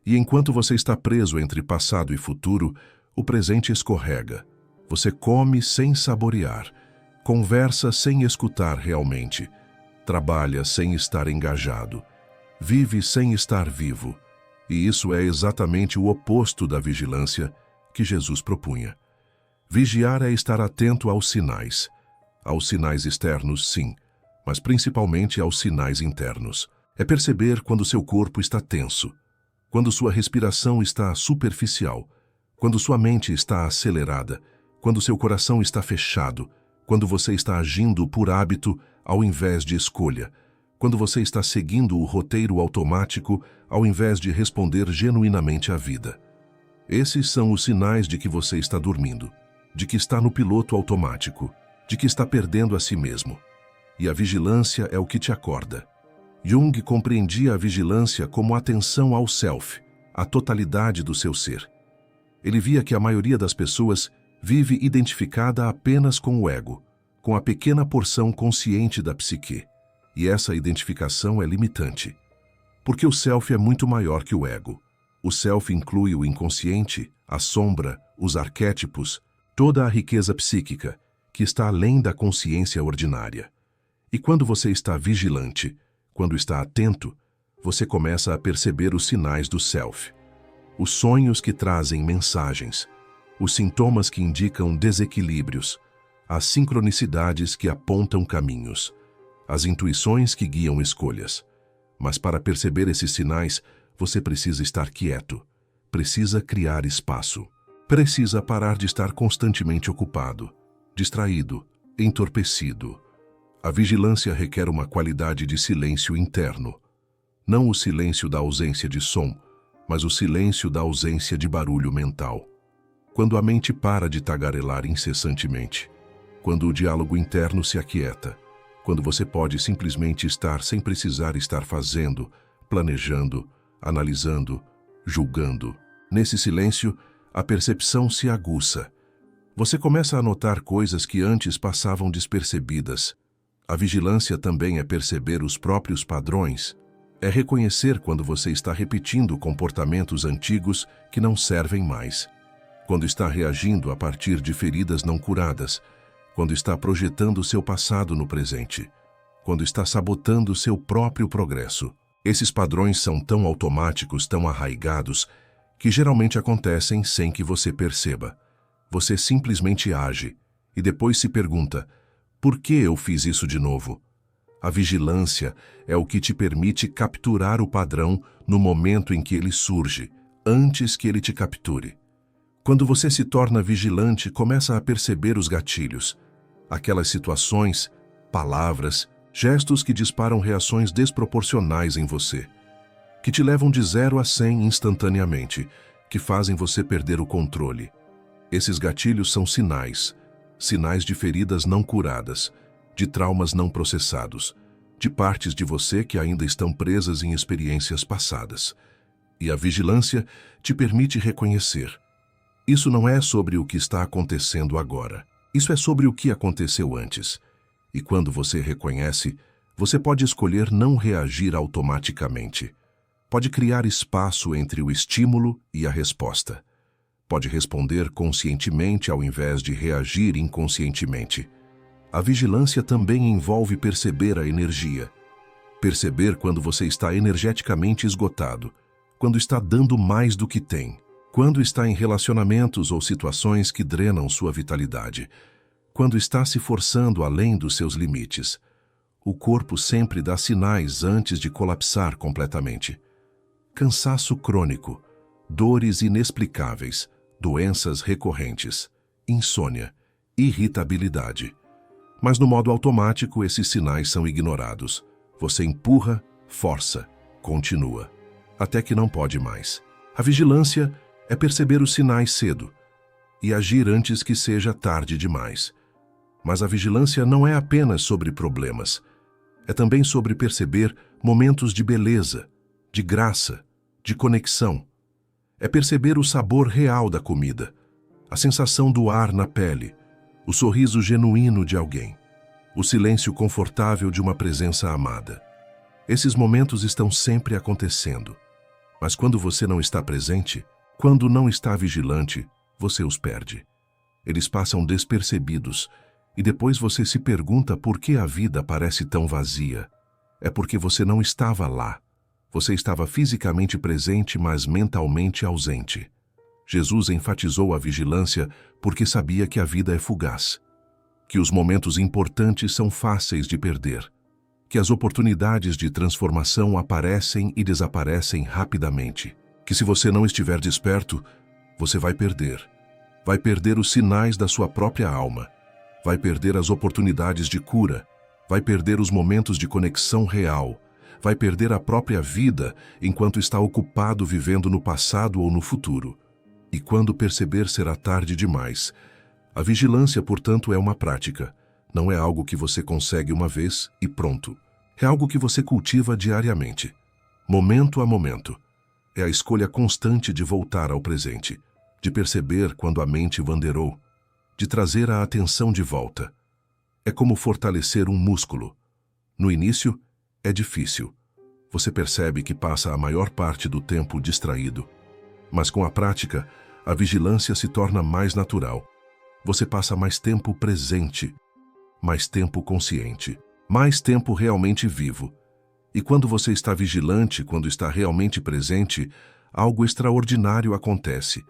E enquanto você está preso entre passado e futuro, o presente escorrega. Você come sem saborear, conversa sem escutar realmente, trabalha sem estar engajado, vive sem estar vivo. E isso é exatamente o oposto da vigilância que Jesus propunha. Vigiar é estar atento aos sinais externos, sim, mas principalmente aos sinais internos. É perceber quando seu corpo está tenso, quando sua respiração está superficial, Quando sua mente está acelerada, quando seu coração está fechado, quando você está agindo por hábito ao invés de escolha, quando você está seguindo o roteiro automático ao invés de responder genuinamente à vida. Esses são os sinais de que você está dormindo, de que está no piloto automático, de que está perdendo a si mesmo. E a vigilância é o que te acorda. Jung compreendia a vigilância como atenção ao self, a totalidade do seu ser. Ele via que a maioria das pessoas vive identificada apenas com o ego, com a pequena porção consciente da psique. E essa identificação é limitante. Porque o self é muito maior que o ego. O self inclui o inconsciente, a sombra, os arquétipos, toda a riqueza psíquica, que está além da consciência ordinária. E quando você está vigilante, quando está atento, você começa a perceber os sinais do self. Os sonhos que trazem mensagens, os sintomas que indicam desequilíbrios, as sincronicidades que apontam caminhos, as intuições que guiam escolhas. Mas para perceber esses sinais, você precisa estar quieto, precisa criar espaço, precisa parar de estar constantemente ocupado, distraído, entorpecido. A vigilância requer uma qualidade de silêncio interno. Não o silêncio da ausência de som, mas o silêncio da ausência de barulho mental. Quando a mente para de tagarelar incessantemente, quando o diálogo interno se aquieta, quando você pode simplesmente estar sem precisar estar fazendo, planejando, analisando, julgando. Nesse silêncio, a percepção se aguça. Você começa a notar coisas que antes passavam despercebidas. A vigilância também é perceber os próprios padrões. É reconhecer quando você está repetindo comportamentos antigos que não servem mais. Quando está reagindo a partir de feridas não curadas. Quando está projetando seu passado no presente. Quando está sabotando seu próprio progresso. Esses padrões são tão automáticos, tão arraigados, que geralmente acontecem sem que você perceba. Você simplesmente age e depois se pergunta: por que eu fiz isso de novo? A vigilância é o que te permite capturar o padrão no momento em que ele surge, antes que ele te capture. Quando você se torna vigilante, começa a perceber os gatilhos, aquelas situações, palavras, gestos que disparam reações desproporcionais em você, que te levam de 0 a 100 instantaneamente, que fazem você perder o controle. Esses gatilhos são sinais de feridas não curadas, de traumas não processados, de partes de você que ainda estão presas em experiências passadas. E a vigilância te permite reconhecer. Isso não é sobre o que está acontecendo agora. Isso é sobre o que aconteceu antes. E quando você reconhece, você pode escolher não reagir automaticamente. Pode criar espaço entre o estímulo e a resposta. Pode responder conscientemente ao invés de reagir inconscientemente. A vigilância também envolve perceber a energia. Perceber quando você está energeticamente esgotado, quando está dando mais do que tem, quando está em relacionamentos ou situações que drenam sua vitalidade, quando está se forçando além dos seus limites. O corpo sempre dá sinais antes de colapsar completamente. Cansaço crônico, dores inexplicáveis, doenças recorrentes, insônia, irritabilidade. Mas no modo automático, esses sinais são ignorados. Você empurra, força, continua, até que não pode mais. A vigilância é perceber os sinais cedo e agir antes que seja tarde demais. Mas a vigilância não é apenas sobre problemas. É também sobre perceber momentos de beleza, de graça, de conexão. É perceber o sabor real da comida, a sensação do ar na pele, o sorriso genuíno de alguém, o silêncio confortável de uma presença amada. Esses momentos estão sempre acontecendo. Mas quando você não está presente, quando não está vigilante, você os perde. Eles passam despercebidos e depois você se pergunta por que a vida parece tão vazia. É porque você não estava lá. Você estava fisicamente presente, mas mentalmente ausente. Jesus enfatizou a vigilância porque sabia que a vida é fugaz, que os momentos importantes são fáceis de perder, que as oportunidades de transformação aparecem e desaparecem rapidamente, que se você não estiver desperto, você vai perder. Vai perder os sinais da sua própria alma. Vai perder as oportunidades de cura. Vai perder os momentos de conexão real. Vai perder a própria vida enquanto está ocupado vivendo no passado ou no futuro. E quando perceber, será tarde demais. A vigilância, portanto, é uma prática. Não é algo que você consegue uma vez e pronto. É algo que você cultiva diariamente, momento a momento. É a escolha constante de voltar ao presente, de perceber quando a mente vandeirou, de trazer a atenção de volta. É como fortalecer um músculo. No início, é difícil. Você percebe que passa a maior parte do tempo distraído. Mas com a prática, a vigilância se torna mais natural. Você passa mais tempo presente, mais tempo consciente, mais tempo realmente vivo. E quando você está vigilante, quando está realmente presente, algo extraordinário acontece.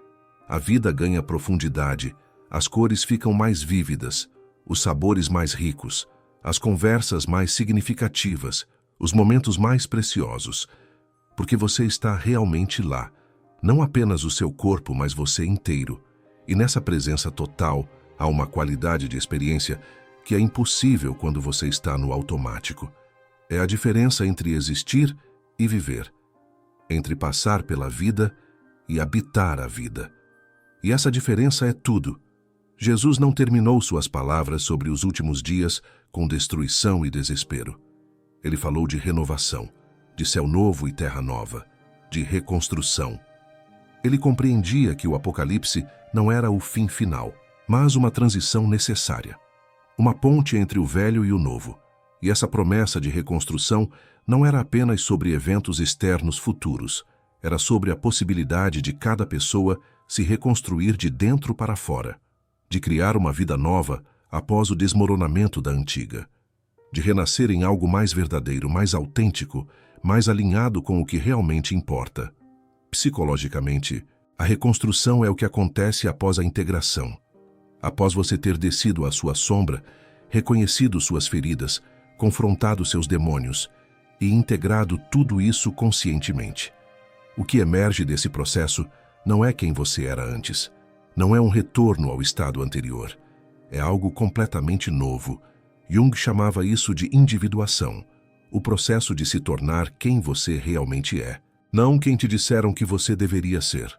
A vida ganha profundidade, as cores ficam mais vívidas, os sabores mais ricos, as conversas mais significativas, os momentos mais preciosos. Porque você está realmente lá, não apenas o seu corpo, mas você inteiro. E nessa presença total, há uma qualidade de experiência que é impossível quando você está no automático. É a diferença entre existir e viver, entre passar pela vida e habitar a vida. E essa diferença é tudo. Jesus não terminou suas palavras sobre os últimos dias com destruição e desespero. Ele falou de renovação, de céu novo e terra nova, de reconstrução. Ele compreendia que o Apocalipse não era o fim final, mas uma transição necessária. Uma ponte entre o velho e o novo. E essa promessa de reconstrução não era apenas sobre eventos externos futuros, era sobre a possibilidade de cada pessoa se reconstruir de dentro para fora, de criar uma vida nova após o desmoronamento da antiga, de renascer em algo mais verdadeiro, mais autêntico, mais alinhado com o que realmente importa. Psicologicamente, a reconstrução é o que acontece após a integração. Após você ter descido à sua sombra, reconhecido suas feridas, confrontado seus demônios e integrado tudo isso conscientemente. O que emerge desse processo não é quem você era antes, não é um retorno ao estado anterior, é algo completamente novo. Jung chamava isso de individuação, o processo de se tornar quem você realmente é. Não quem te disseram que você deveria ser,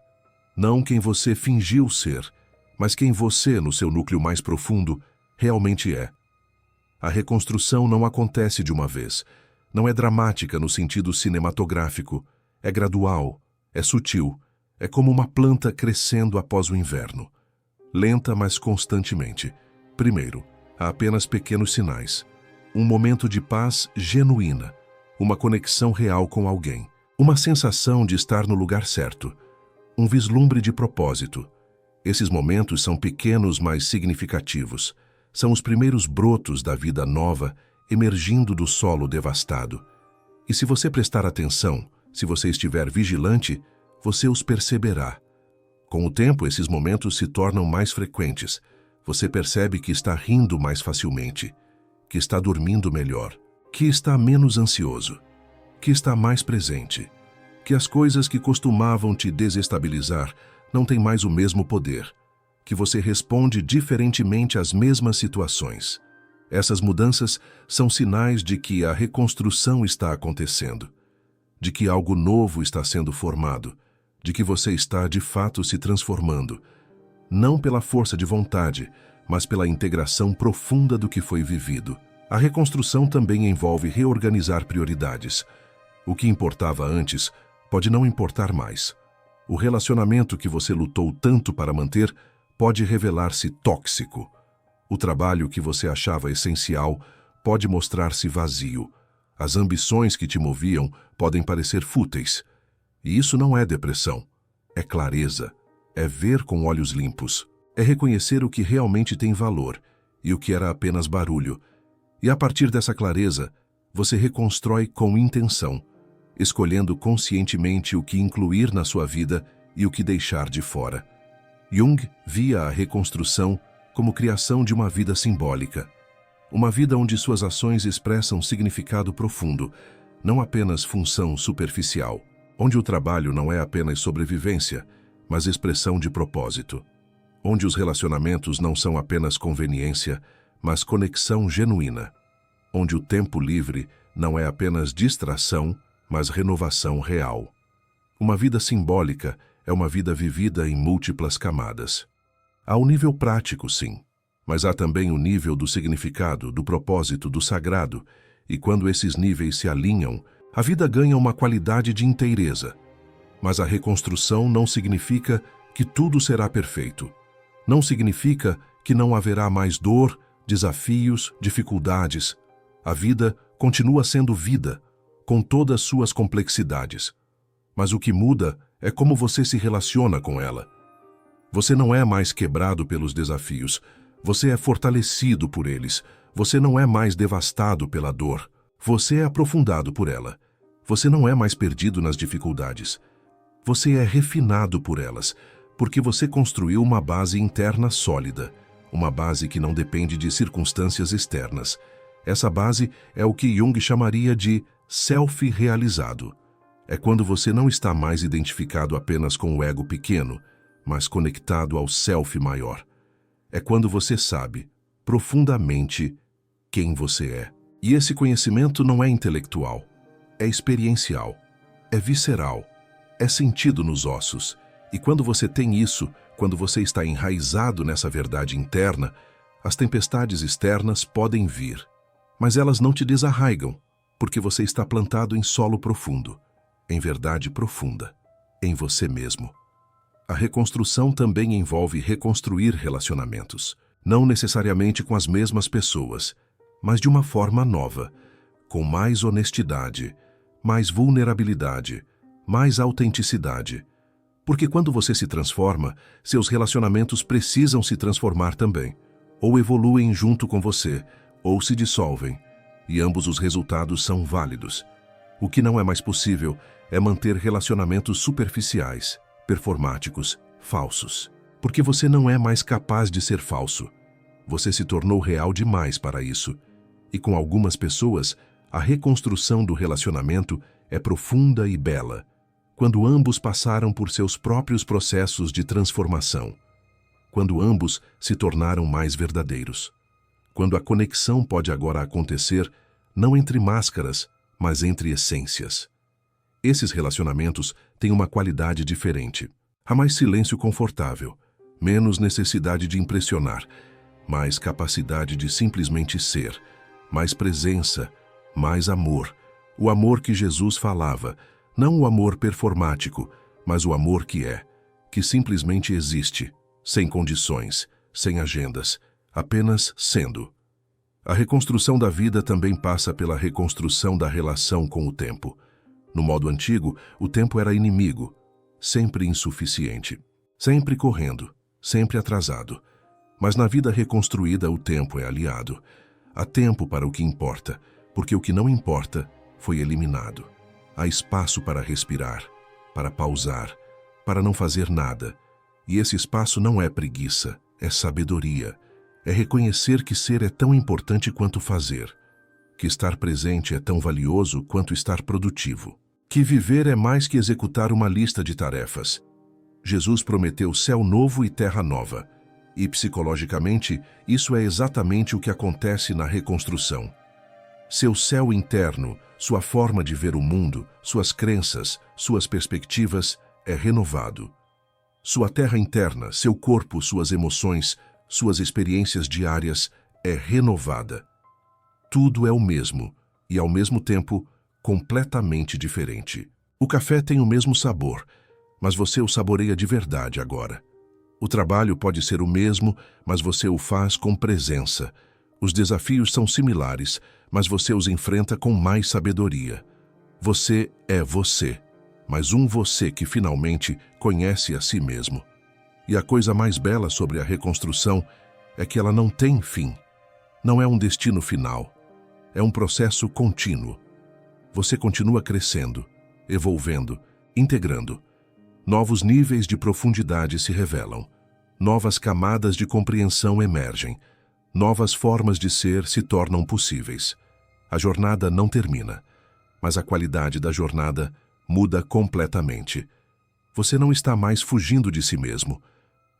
não quem você fingiu ser, mas quem você, no seu núcleo mais profundo, realmente é. A reconstrução não acontece de uma vez. Não é dramática no sentido cinematográfico. É gradual, é sutil. É como uma planta crescendo após o inverno. Lenta, mas constantemente. Primeiro, há apenas pequenos sinais. Um momento de paz genuína. Uma conexão real com alguém. Uma sensação de estar no lugar certo. Um vislumbre de propósito. Esses momentos são pequenos, mas significativos. São os primeiros brotos da vida nova emergindo do solo devastado. E se você prestar atenção, se você estiver vigilante, você os perceberá. Com o tempo, esses momentos se tornam mais frequentes. Você percebe que está rindo mais facilmente, que está dormindo melhor, que está menos ansioso, que está mais presente, que as coisas que costumavam te desestabilizar não têm mais o mesmo poder, que você responde diferentemente às mesmas situações. Essas mudanças são sinais de que a reconstrução está acontecendo, de que algo novo está sendo formado, de que você está de fato se transformando, não pela força de vontade, mas pela integração profunda do que foi vivido. A reconstrução também envolve reorganizar prioridades. O que importava antes pode não importar mais. O relacionamento que você lutou tanto para manter pode revelar-se tóxico. O trabalho que você achava essencial pode mostrar-se vazio. As ambições que te moviam podem parecer fúteis. E isso não é depressão. É clareza. É ver com olhos limpos. É reconhecer o que realmente tem valor e o que era apenas barulho. E a partir dessa clareza, você reconstrói com intenção, escolhendo conscientemente o que incluir na sua vida e o que deixar de fora. Jung via a reconstrução como criação de uma vida simbólica. Uma vida onde suas ações expressam significado profundo, não apenas função superficial. Onde o trabalho não é apenas sobrevivência, mas expressão de propósito, onde os relacionamentos não são apenas conveniência, mas conexão genuína, onde o tempo livre não é apenas distração, mas renovação real. Uma vida simbólica é uma vida vivida em múltiplas camadas. Há o nível prático, sim, mas há também o nível do significado, do propósito, do sagrado, e quando esses níveis se alinham, a vida ganha uma qualidade de inteireza. Mas a reconstrução não significa que tudo será perfeito. Não significa que não haverá mais dor, desafios, dificuldades. A vida continua sendo vida, com todas suas complexidades. Mas o que muda é como você se relaciona com ela. Você não é mais quebrado pelos desafios, você é fortalecido por eles. Você não é mais devastado pela dor, você é aprofundado por ela. Você não é mais perdido nas dificuldades. Você é refinado por elas, porque você construiu uma base interna sólida, uma base que não depende de circunstâncias externas. Essa base é o que Jung chamaria de self-realizado. É quando você não está mais identificado apenas com o ego pequeno, mas conectado ao self maior. É quando você sabe, profundamente, quem você é. E esse conhecimento não é intelectual, é experiencial, é visceral, é sentido nos ossos. E quando você tem isso, quando você está enraizado nessa verdade interna, as tempestades externas podem vir, mas elas não te desarraigam, porque você está plantado em solo profundo, em verdade profunda, em você mesmo. A reconstrução também envolve reconstruir relacionamentos, não necessariamente com as mesmas pessoas, mas de uma forma nova, com mais honestidade, mais vulnerabilidade, mais autenticidade. Porque quando você se transforma, seus relacionamentos precisam se transformar também, ou evoluem junto com você, ou se dissolvem, e ambos os resultados são válidos. O que não é mais possível é manter relacionamentos superficiais, performáticos, falsos. Porque você não é mais capaz de ser falso. Você se tornou real demais para isso. E com algumas pessoas, a reconstrução do relacionamento é profunda e bela, quando ambos passaram por seus próprios processos de transformação, quando ambos se tornaram mais verdadeiros, quando a conexão pode agora acontecer não entre máscaras, mas entre essências. Esses relacionamentos têm uma qualidade diferente. Há mais silêncio confortável, menos necessidade de impressionar, mais capacidade de simplesmente ser, mais presença, mais amor. O amor que Jesus falava, não o amor performático, mas o amor que simplesmente existe, sem condições, sem agendas, apenas sendo. A reconstrução da vida também passa pela reconstrução da relação com o tempo. No modo antigo, o tempo era inimigo, sempre insuficiente, sempre correndo, sempre atrasado. Mas na vida reconstruída, o tempo é aliado. Há tempo para o que importa, porque o que não importa foi eliminado. Há espaço para respirar, para pausar, para não fazer nada. E esse espaço não é preguiça, é sabedoria. É reconhecer que ser é tão importante quanto fazer, que estar presente é tão valioso quanto estar produtivo, que viver é mais que executar uma lista de tarefas. Jesus prometeu céu novo e terra nova. E psicologicamente, isso é exatamente o que acontece na reconstrução. Seu céu interno, sua forma de ver o mundo, suas crenças, suas perspectivas, é renovado. Sua terra interna, seu corpo, suas emoções, suas experiências diárias, é renovada. Tudo é o mesmo e, ao mesmo tempo, completamente diferente. O café tem o mesmo sabor, mas você o saboreia de verdade agora. O trabalho pode ser o mesmo, mas você o faz com presença. Os desafios são similares, mas você os enfrenta com mais sabedoria. Você é você, mas um você que finalmente conhece a si mesmo. E a coisa mais bela sobre a reconstrução é que ela não tem fim. Não é um destino final. É um processo contínuo. Você continua crescendo, evolvendo, integrando. Novos níveis de profundidade se revelam. Novas camadas de compreensão emergem. Novas formas de ser se tornam possíveis. A jornada não termina, mas a qualidade da jornada muda completamente. Você não está mais fugindo de si mesmo.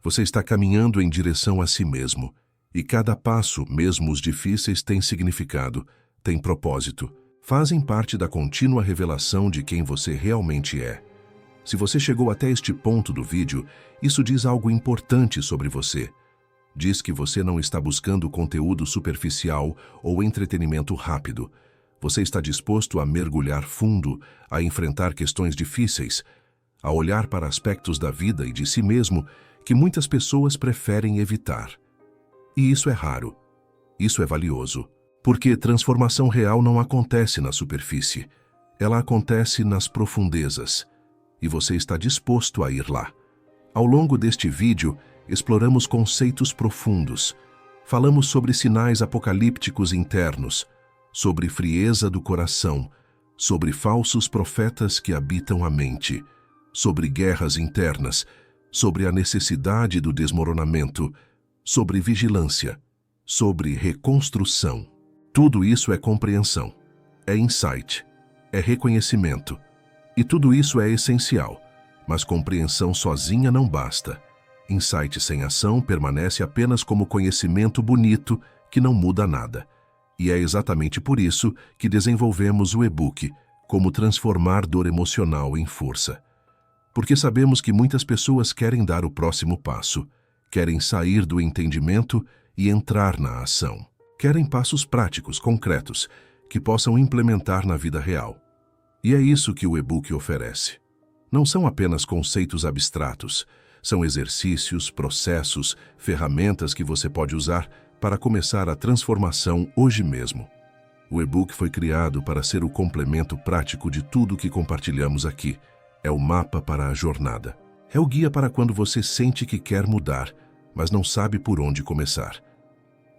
Você está caminhando em direção a si mesmo. E cada passo, mesmo os difíceis, tem significado, tem propósito. Fazem parte da contínua revelação de quem você realmente é. Se você chegou até este ponto do vídeo, isso diz algo importante sobre você. Diz que você não está buscando conteúdo superficial ou entretenimento rápido. Você está disposto a mergulhar fundo, a enfrentar questões difíceis, a olhar para aspectos da vida e de si mesmo que muitas pessoas preferem evitar. E isso é raro. Isso é valioso. Porque transformação real não acontece na superfície. Ela acontece nas profundezas. E você está disposto a ir lá. Ao longo deste vídeo, exploramos conceitos profundos. Falamos sobre sinais apocalípticos internos, sobre frieza do coração, sobre falsos profetas que habitam a mente, sobre guerras internas, sobre a necessidade do desmoronamento, sobre vigilância, sobre reconstrução. Tudo isso é compreensão, é insight, é reconhecimento. E tudo isso é essencial, mas compreensão sozinha não basta. Insight sem ação permanece apenas como conhecimento bonito que não muda nada. E é exatamente por isso que desenvolvemos o e-book, Como Transformar Dor Emocional em Força. Porque sabemos que muitas pessoas querem dar o próximo passo, querem sair do entendimento e entrar na ação. Querem passos práticos, concretos, que possam implementar na vida real. E é isso que o e-book oferece. Não são apenas conceitos abstratos, são exercícios, processos, ferramentas que você pode usar para começar a transformação hoje mesmo. O e-book foi criado para ser o complemento prático de tudo que compartilhamos aqui. É o mapa para a jornada. É o guia para quando você sente que quer mudar, mas não sabe por onde começar.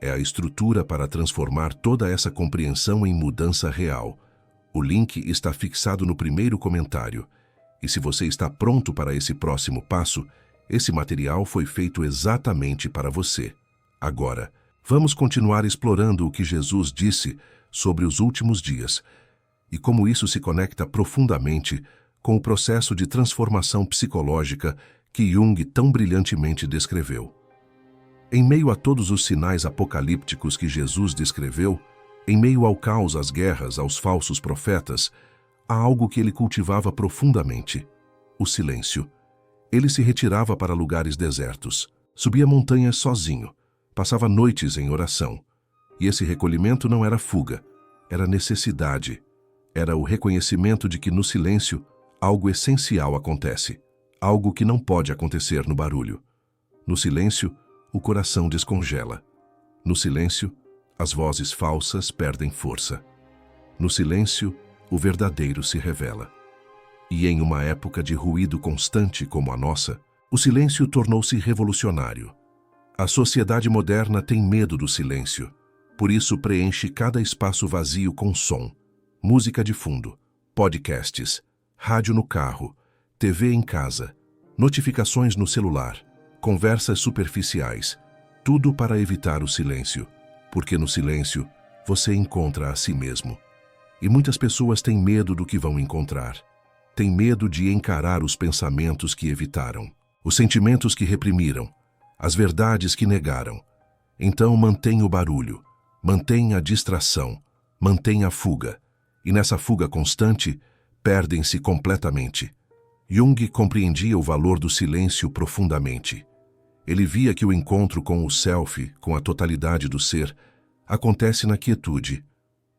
É a estrutura para transformar toda essa compreensão em mudança real. O link está fixado no primeiro comentário. E se você está pronto para esse próximo passo, esse material foi feito exatamente para você. Agora, vamos continuar explorando o que Jesus disse sobre os últimos dias e como isso se conecta profundamente com o processo de transformação psicológica que Jung tão brilhantemente descreveu. Em meio a todos os sinais apocalípticos que Jesus descreveu, em meio ao caos, às guerras, aos falsos profetas, há algo que ele cultivava profundamente: o silêncio. Ele se retirava para lugares desertos, subia montanhas sozinho, passava noites em oração. E esse recolhimento não era fuga, era necessidade. Era o reconhecimento de que no silêncio algo essencial acontece, algo que não pode acontecer no barulho. No silêncio, o coração descongela. No silêncio, as vozes falsas perdem força. No silêncio, o verdadeiro se revela. E em uma época de ruído constante como a nossa, o silêncio tornou-se revolucionário. A sociedade moderna tem medo do silêncio, por isso preenche cada espaço vazio com som, música de fundo, podcasts, rádio no carro, TV em casa, notificações no celular, conversas superficiais, tudo para evitar o silêncio, porque no silêncio você encontra a si mesmo. E muitas pessoas têm medo do que vão encontrar. Têm medo de encarar os pensamentos que evitaram, os sentimentos que reprimiram, as verdades que negaram. Então mantém o barulho, mantém a distração, mantém a fuga. E nessa fuga constante, perdem-se completamente. Jung compreendia o valor do silêncio profundamente. Ele via que o encontro com o self, com a totalidade do ser, acontece na quietude,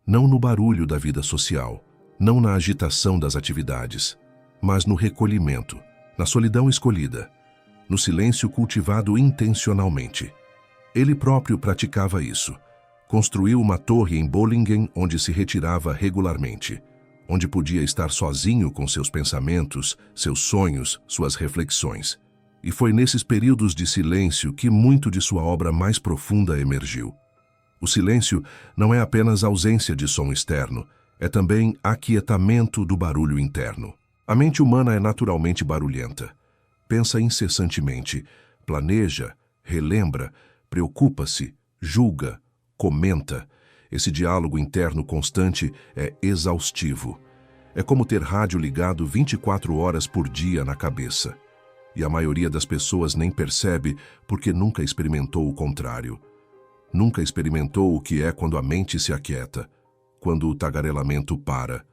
não no barulho da vida social, não na agitação das atividades, mas no recolhimento, na solidão escolhida, no silêncio cultivado intencionalmente. Ele próprio praticava isso. Construiu uma torre em Bollingen onde se retirava regularmente, onde podia estar sozinho com seus pensamentos, seus sonhos, suas reflexões. E foi nesses períodos de silêncio que muito de sua obra mais profunda emergiu. O silêncio não é apenas ausência de som externo, é também aquietamento do barulho interno. A mente humana é naturalmente barulhenta. Pensa incessantemente, planeja, relembra, preocupa-se, julga, comenta. Esse diálogo interno constante é exaustivo. É como ter rádio ligado 24 horas por dia na cabeça. E a maioria das pessoas nem percebe porque nunca experimentou o contrário. Nunca experimentou o que é quando a mente se aquieta, quando o tagarelamento para,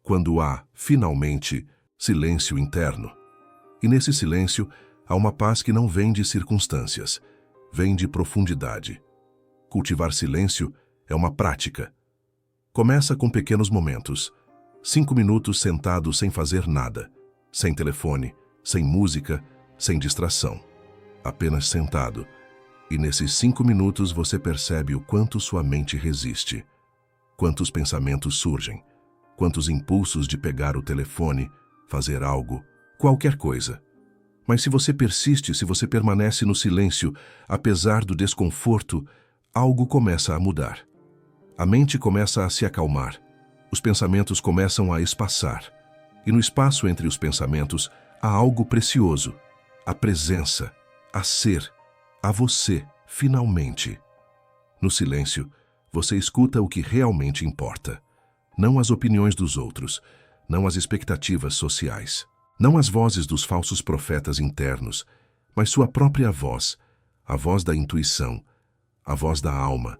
quando há, finalmente, silêncio interno. E nesse silêncio, há uma paz que não vem de circunstâncias, vem de profundidade. Cultivar silêncio é uma prática. Começa com pequenos momentos. 5 minutos sentado sem fazer nada, sem telefone, sem música, sem distração. Apenas sentado. E nesses 5 minutos você percebe o quanto sua mente resiste. Quantos pensamentos surgem. Quantos impulsos de pegar o telefone, fazer algo, qualquer coisa. Mas se você persiste, se você permanece no silêncio, apesar do desconforto, algo começa a mudar. A mente começa a se acalmar. Os pensamentos começam a espaçar. E no espaço entre os pensamentos há algo precioso. A presença, a ser, a você, finalmente. No silêncio, você escuta o que realmente importa. Não as opiniões dos outros, não as expectativas sociais, não as vozes dos falsos profetas internos, mas sua própria voz, a voz da intuição, a voz da alma,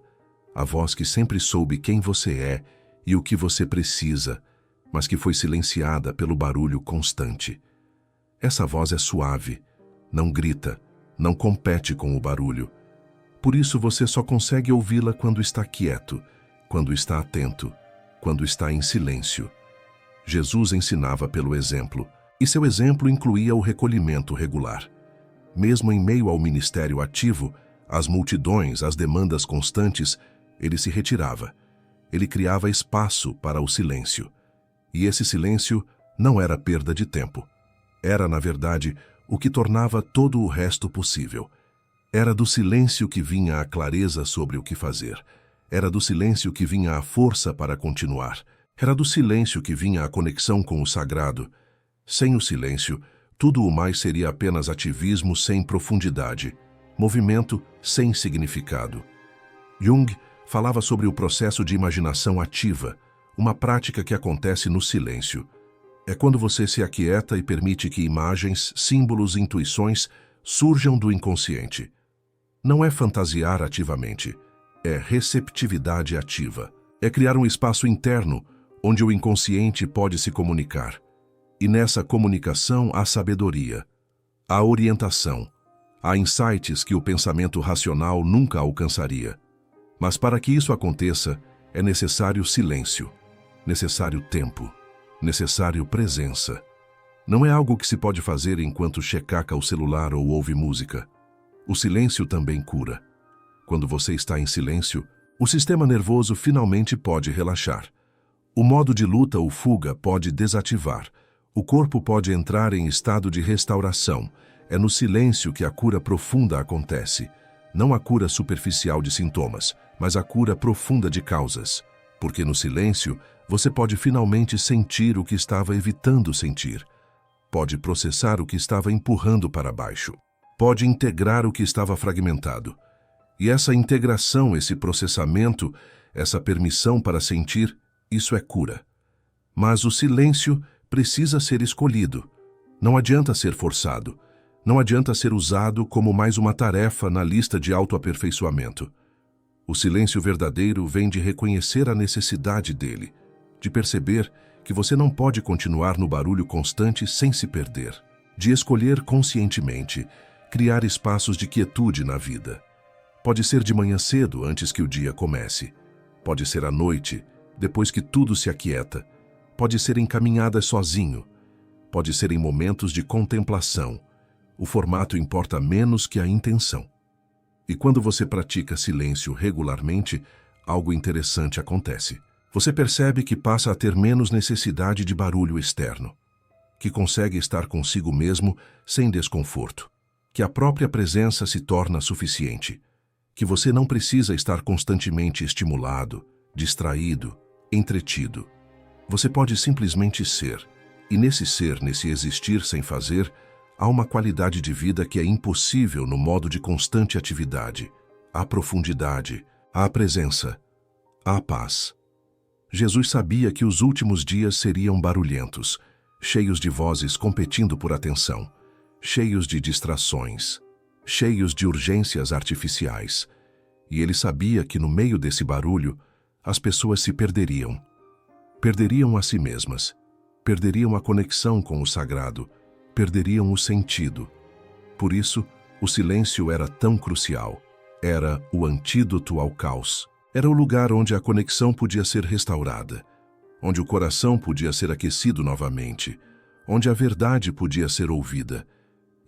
a voz que sempre soube quem você é e o que você precisa, mas que foi silenciada pelo barulho constante. Essa voz é suave, não grita, não compete com o barulho. Por isso você só consegue ouvi-la quando está quieto, quando está atento, quando está em silêncio. Jesus ensinava pelo exemplo, e seu exemplo incluía o recolhimento regular. Mesmo em meio ao ministério ativo, às multidões, às demandas constantes, ele se retirava. Ele criava espaço para o silêncio. E esse silêncio não era perda de tempo. Era, na verdade, o que tornava todo o resto possível. Era do silêncio que vinha a clareza sobre o que fazer. Era do silêncio que vinha a força para continuar. Era do silêncio que vinha a conexão com o sagrado. Sem o silêncio, tudo o mais seria apenas ativismo sem profundidade, movimento sem significado. Jung falava sobre o processo de imaginação ativa, uma prática que acontece no silêncio. É quando você se aquieta e permite que imagens, símbolos, intuições surjam do inconsciente. Não é fantasiar ativamente, é receptividade ativa. É criar um espaço interno onde o inconsciente pode se comunicar. E nessa comunicação há sabedoria, há orientação, há insights que o pensamento racional nunca alcançaria. Mas para que isso aconteça, é necessário silêncio, necessário tempo, necessário presença. Não é algo que se pode fazer enquanto checaca o celular ou ouve música. O silêncio também cura. Quando você está em silêncio, o sistema nervoso finalmente pode relaxar. O modo de luta ou fuga pode desativar. O corpo pode entrar em estado de restauração. É no silêncio que a cura profunda acontece. Não a cura superficial de sintomas, mas a cura profunda de causas. Porque no silêncio, você pode finalmente sentir o que estava evitando sentir. Pode processar o que estava empurrando para baixo. Pode integrar o que estava fragmentado. E essa integração, esse processamento, essa permissão para sentir, isso é cura. Mas o silêncio precisa ser escolhido. Não adianta ser forçado. Não adianta ser usado como mais uma tarefa na lista de autoaperfeiçoamento. O silêncio verdadeiro vem de reconhecer a necessidade dele, de perceber que você não pode continuar no barulho constante sem se perder, de escolher conscientemente, criar espaços de quietude na vida. Pode ser de manhã cedo, antes que o dia comece. Pode ser à noite, depois que tudo se aquieta. Pode ser em caminhadas sozinho. Pode ser em momentos de contemplação. O formato importa menos que a intenção. E quando você pratica silêncio regularmente, algo interessante acontece. Você percebe que passa a ter menos necessidade de barulho externo, que consegue estar consigo mesmo sem desconforto, que a própria presença se torna suficiente, que você não precisa estar constantemente estimulado, distraído, entretido. Você pode simplesmente ser, e nesse ser, nesse existir sem fazer, há uma qualidade de vida que é impossível no modo de constante atividade. Há profundidade, há presença, há paz. Jesus sabia que os últimos dias seriam barulhentos, cheios de vozes competindo por atenção, cheios de distrações, cheios de urgências artificiais. E ele sabia que no meio desse barulho, as pessoas se perderiam. Perderiam a si mesmas, perderiam a conexão com o sagrado, perderiam o sentido. Por isso, o silêncio era tão crucial. Era o antídoto ao caos. Era o lugar onde a conexão podia ser restaurada, onde o coração podia ser aquecido novamente, onde a verdade podia ser ouvida.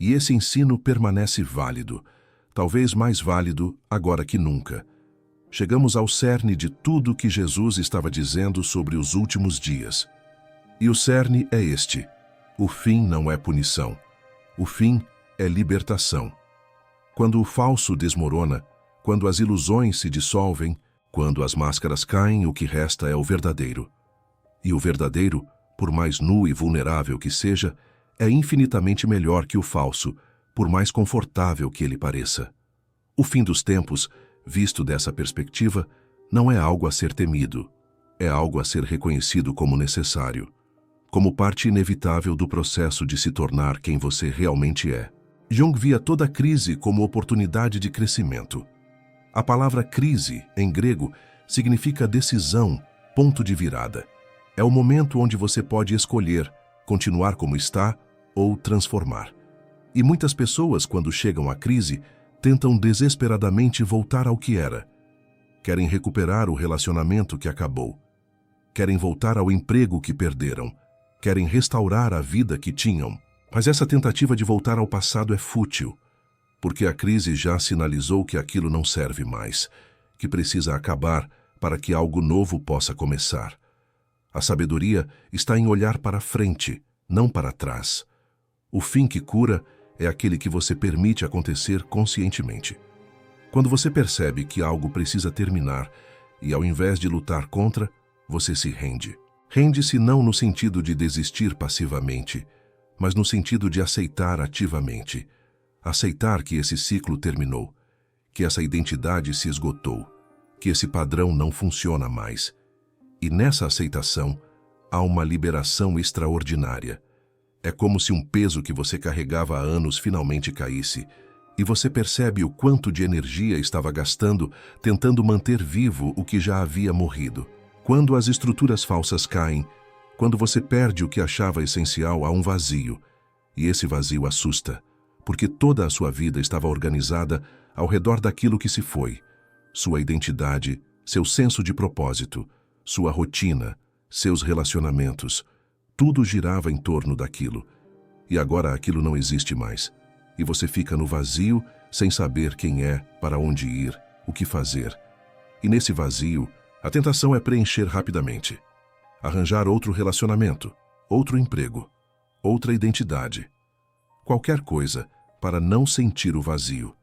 E esse ensino permanece válido, talvez mais válido agora que nunca. Chegamos ao cerne de tudo que Jesus estava dizendo sobre os últimos dias. E o cerne é este: o fim não é punição. O fim é libertação. Quando o falso desmorona, quando as ilusões se dissolvem, quando as máscaras caem, o que resta é o verdadeiro. E o verdadeiro, por mais nu e vulnerável que seja, é infinitamente melhor que o falso, por mais confortável que ele pareça. O fim dos tempos, visto dessa perspectiva, não é algo a ser temido, é algo a ser reconhecido como necessário, como parte inevitável do processo de se tornar quem você realmente é. Jung via toda crise como oportunidade de crescimento. A palavra crise, em grego, significa decisão, ponto de virada. É o momento onde você pode escolher continuar como está ou transformar. E muitas pessoas, quando chegam à crise, tentam desesperadamente voltar ao que era. Querem recuperar o relacionamento que acabou. Querem voltar ao emprego que perderam. Querem restaurar a vida que tinham. Mas essa tentativa de voltar ao passado é fútil, porque a crise já sinalizou que aquilo não serve mais, que precisa acabar para que algo novo possa começar. A sabedoria está em olhar para frente, não para trás. O fim que cura é aquele que você permite acontecer conscientemente. Quando você percebe que algo precisa terminar e, ao invés de lutar contra, você se rende. Rende-se não no sentido de desistir passivamente, mas no sentido de aceitar ativamente. Aceitar que esse ciclo terminou, que essa identidade se esgotou, que esse padrão não funciona mais. E nessa aceitação, há uma liberação extraordinária. É como se um peso que você carregava há anos finalmente caísse, e você percebe o quanto de energia estava gastando tentando manter vivo o que já havia morrido. Quando as estruturas falsas caem, quando você perde o que achava essencial, há um vazio, e esse vazio assusta, porque toda a sua vida estava organizada ao redor daquilo que se foi. Sua identidade, seu senso de propósito, sua rotina, seus relacionamentos, tudo girava em torno daquilo. E agora aquilo não existe mais. E você fica no vazio, sem saber quem é, para onde ir, o que fazer. E nesse vazio, a tentação é preencher rapidamente. Arranjar outro relacionamento, outro emprego, outra identidade. Qualquer coisa para não sentir o vazio.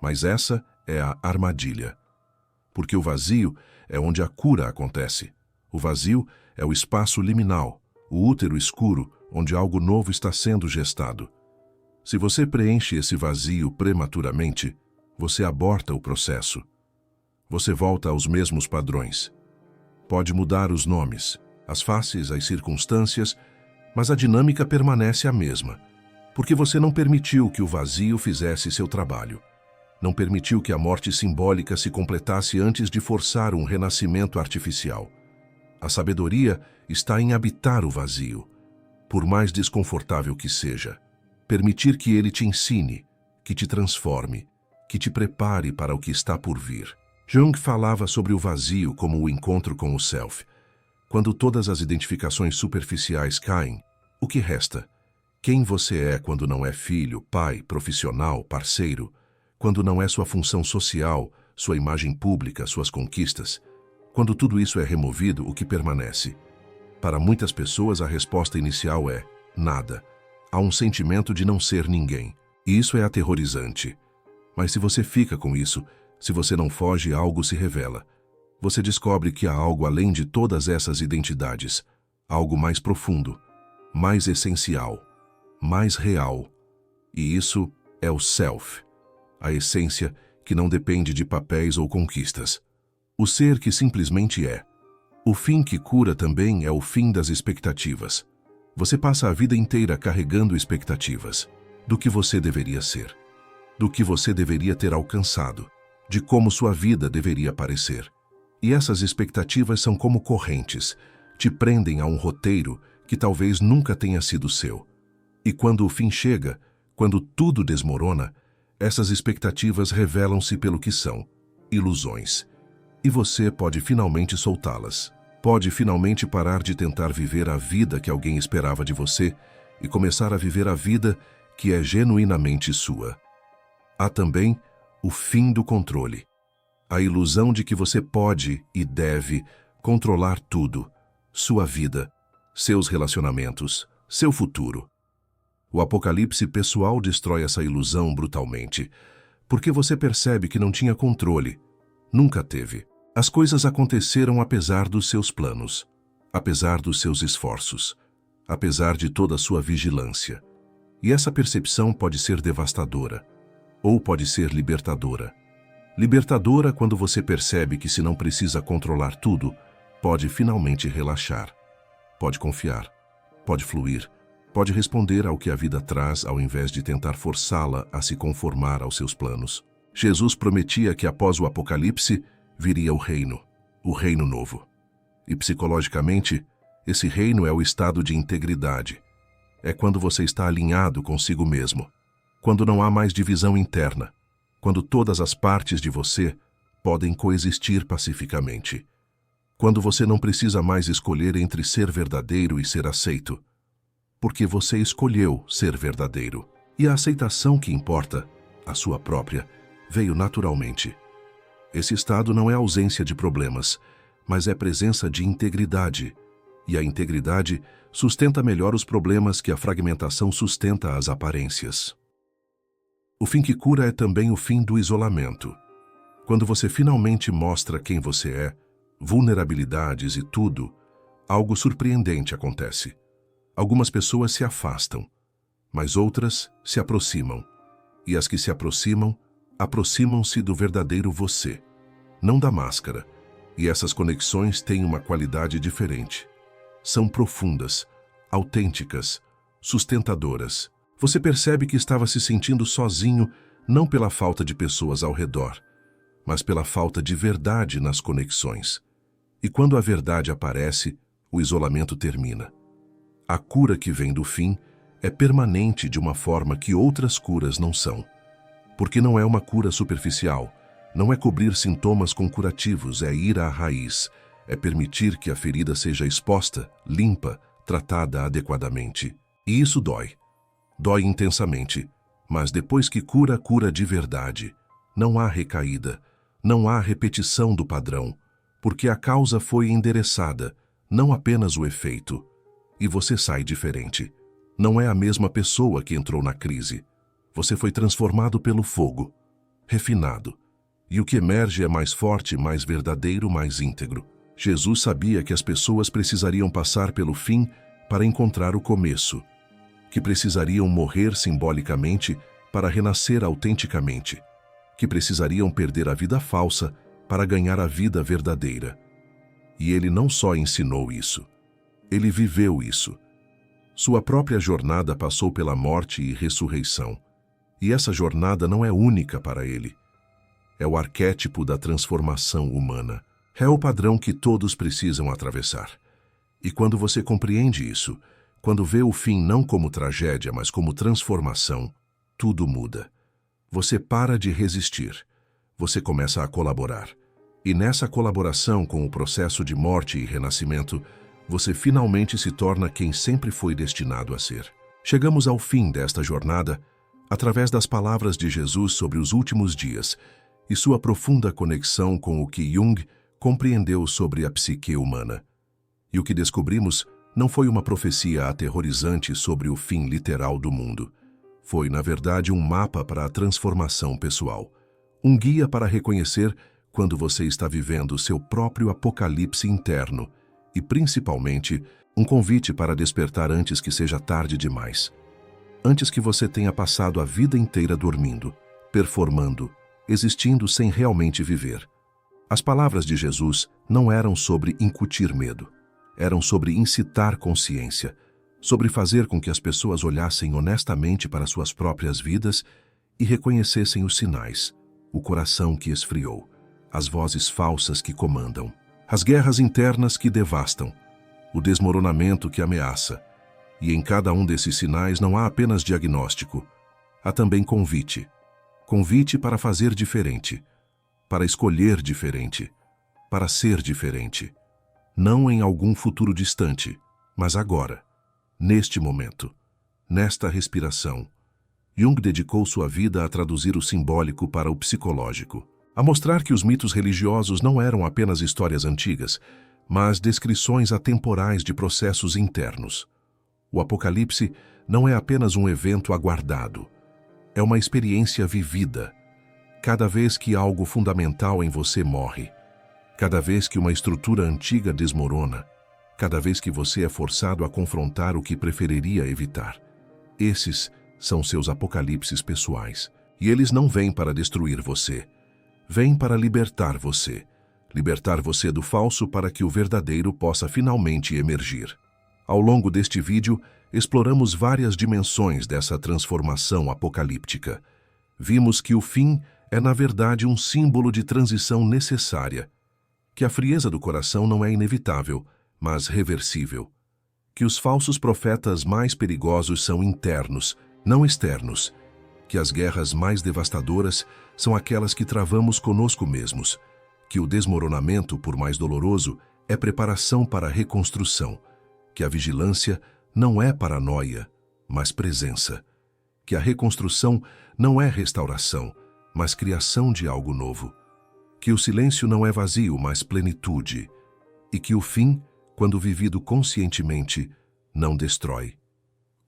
Mas essa é a armadilha. Porque o vazio é onde a cura acontece. O vazio é o espaço liminal, o útero escuro, onde algo novo está sendo gestado. Se você preenche esse vazio prematuramente, você aborta o processo. Você volta aos mesmos padrões. Pode mudar os nomes, as faces, as circunstâncias, mas a dinâmica permanece a mesma. Porque você não permitiu que o vazio fizesse seu trabalho. Não permitiu que a morte simbólica se completasse antes de forçar um renascimento artificial. A sabedoria está em habitar o vazio, por mais desconfortável que seja. Permitir que ele te ensine, que te transforme, que te prepare para o que está por vir. Jung falava sobre o vazio como o encontro com o self. Quando todas as identificações superficiais caem, o que resta? Quem você é quando não é filho, pai, profissional, parceiro, quando não é sua função social, sua imagem pública, suas conquistas? Quando tudo isso é removido, o que permanece? Para muitas pessoas, a resposta inicial é nada. Há um sentimento de não ser ninguém. E isso é aterrorizante. Mas se você fica com isso, se você não foge, algo se revela. Você descobre que há algo além de todas essas identidades, algo mais profundo, mais essencial, mais real. E isso é o self, a essência que não depende de papéis ou conquistas. O ser que simplesmente é. O fim que cura também é o fim das expectativas. Você passa a vida inteira carregando expectativas do que você deveria ser, do que você deveria ter alcançado, de como sua vida deveria parecer. E essas expectativas são como correntes, te prendem a um roteiro que talvez nunca tenha sido seu. E quando o fim chega, quando tudo desmorona, essas expectativas revelam-se pelo que são, ilusões. E você pode finalmente soltá-las. Pode finalmente parar de tentar viver a vida que alguém esperava de você e começar a viver a vida que é genuinamente sua. Há também o fim do controle. A ilusão de que você pode e deve controlar tudo, sua vida, seus relacionamentos, seu futuro. O apocalipse pessoal destrói essa ilusão brutalmente, porque você percebe que não tinha controle, nunca teve. As coisas aconteceram apesar dos seus planos, apesar dos seus esforços, apesar de toda a sua vigilância. E essa percepção pode ser devastadora, ou pode ser libertadora. Libertadora quando você percebe que se não precisa controlar tudo, pode finalmente relaxar, pode confiar, pode fluir, pode responder ao que a vida traz ao invés de tentar forçá-la a se conformar aos seus planos. Jesus prometia que após o Apocalipse viria o reino novo. E psicologicamente, esse reino é o estado de integridade. É quando você está alinhado consigo mesmo, quando não há mais divisão interna, quando todas as partes de você podem coexistir pacificamente. Quando você não precisa mais escolher entre ser verdadeiro e ser aceito, porque você escolheu ser verdadeiro. E a aceitação que importa, a sua própria, veio naturalmente. Esse estado não é ausência de problemas, mas é presença de integridade. E a integridade sustenta melhor os problemas que a fragmentação sustenta as aparências. O fim que cura é também o fim do isolamento. Quando você finalmente mostra quem você é, vulnerabilidades e tudo, algo surpreendente acontece. Algumas pessoas se afastam, mas outras se aproximam. E as que se aproximam, aproximam-se do verdadeiro você, não da máscara. E essas conexões têm uma qualidade diferente. São profundas, autênticas, sustentadoras. Você percebe que estava se sentindo sozinho, não pela falta de pessoas ao redor, mas pela falta de verdade nas conexões. E quando a verdade aparece, o isolamento termina. A cura que vem do fim é permanente de uma forma que outras curas não são. Porque não é uma cura superficial, não é cobrir sintomas com curativos, é ir à raiz, é permitir que a ferida seja exposta, limpa, tratada adequadamente. E isso dói. Dói intensamente, mas depois que cura, cura de verdade. Não há recaída, não há repetição do padrão, porque a causa foi endereçada, não apenas o efeito. E você sai diferente. Não é a mesma pessoa que entrou na crise. Você foi transformado pelo fogo, refinado. E o que emerge é mais forte, mais verdadeiro, mais íntegro. Jesus sabia que as pessoas precisariam passar pelo fim para encontrar o começo, que precisariam morrer simbolicamente para renascer autenticamente, que precisariam perder a vida falsa para ganhar a vida verdadeira. E ele não só ensinou isso, ele viveu isso. Sua própria jornada passou pela morte e ressurreição. E essa jornada não é única para ele. É o arquétipo da transformação humana. É o padrão que todos precisam atravessar. E quando você compreende isso, quando vê o fim não como tragédia, mas como transformação, tudo muda. Você para de resistir. Você começa a colaborar. E nessa colaboração com o processo de morte e renascimento, você finalmente se torna quem sempre foi destinado a ser. Chegamos ao fim desta jornada através das palavras de Jesus sobre os últimos dias e sua profunda conexão com o que Jung compreendeu sobre a psique humana. E o que descobrimos não foi uma profecia aterrorizante sobre o fim literal do mundo. Foi, na verdade, um mapa para a transformação pessoal. Um guia para reconhecer quando você está vivendo seu próprio apocalipse interno e, principalmente, um convite para despertar antes que seja tarde demais. Antes que você tenha passado a vida inteira dormindo, performando, existindo sem realmente viver. As palavras de Jesus não eram sobre incutir medo, eram sobre incitar consciência, sobre fazer com que as pessoas olhassem honestamente para suas próprias vidas e reconhecessem os sinais, o coração que esfriou, as vozes falsas que comandam, as guerras internas que devastam, o desmoronamento que ameaça. E em cada um desses sinais não há apenas diagnóstico, há também convite. Convite para fazer diferente, para escolher diferente, para ser diferente. Não em algum futuro distante, mas agora, neste momento, nesta respiração. Jung dedicou sua vida a traduzir o simbólico para o psicológico, a mostrar que os mitos religiosos não eram apenas histórias antigas, mas descrições atemporais de processos internos. O Apocalipse não é apenas um evento aguardado, é uma experiência vivida. Cada vez que algo fundamental em você morre, cada vez que uma estrutura antiga desmorona, cada vez que você é forçado a confrontar o que preferiria evitar. Esses são seus apocalipses pessoais. E eles não vêm para destruir você. Vêm para libertar você. Libertar você do falso para que o verdadeiro possa finalmente emergir. Ao longo deste vídeo, exploramos várias dimensões dessa transformação apocalíptica. Vimos que o fim é, na verdade, um símbolo de transição necessária, que a frieza do coração não é inevitável, mas reversível, que os falsos profetas mais perigosos são internos, não externos, que as guerras mais devastadoras são aquelas que travamos conosco mesmos, que o desmoronamento, por mais doloroso, é preparação para a reconstrução, que a vigilância não é paranoia, mas presença, que a reconstrução não é restauração, mas criação de algo novo, que o silêncio não é vazio, mas plenitude, e que o fim, quando vivido conscientemente, não destrói.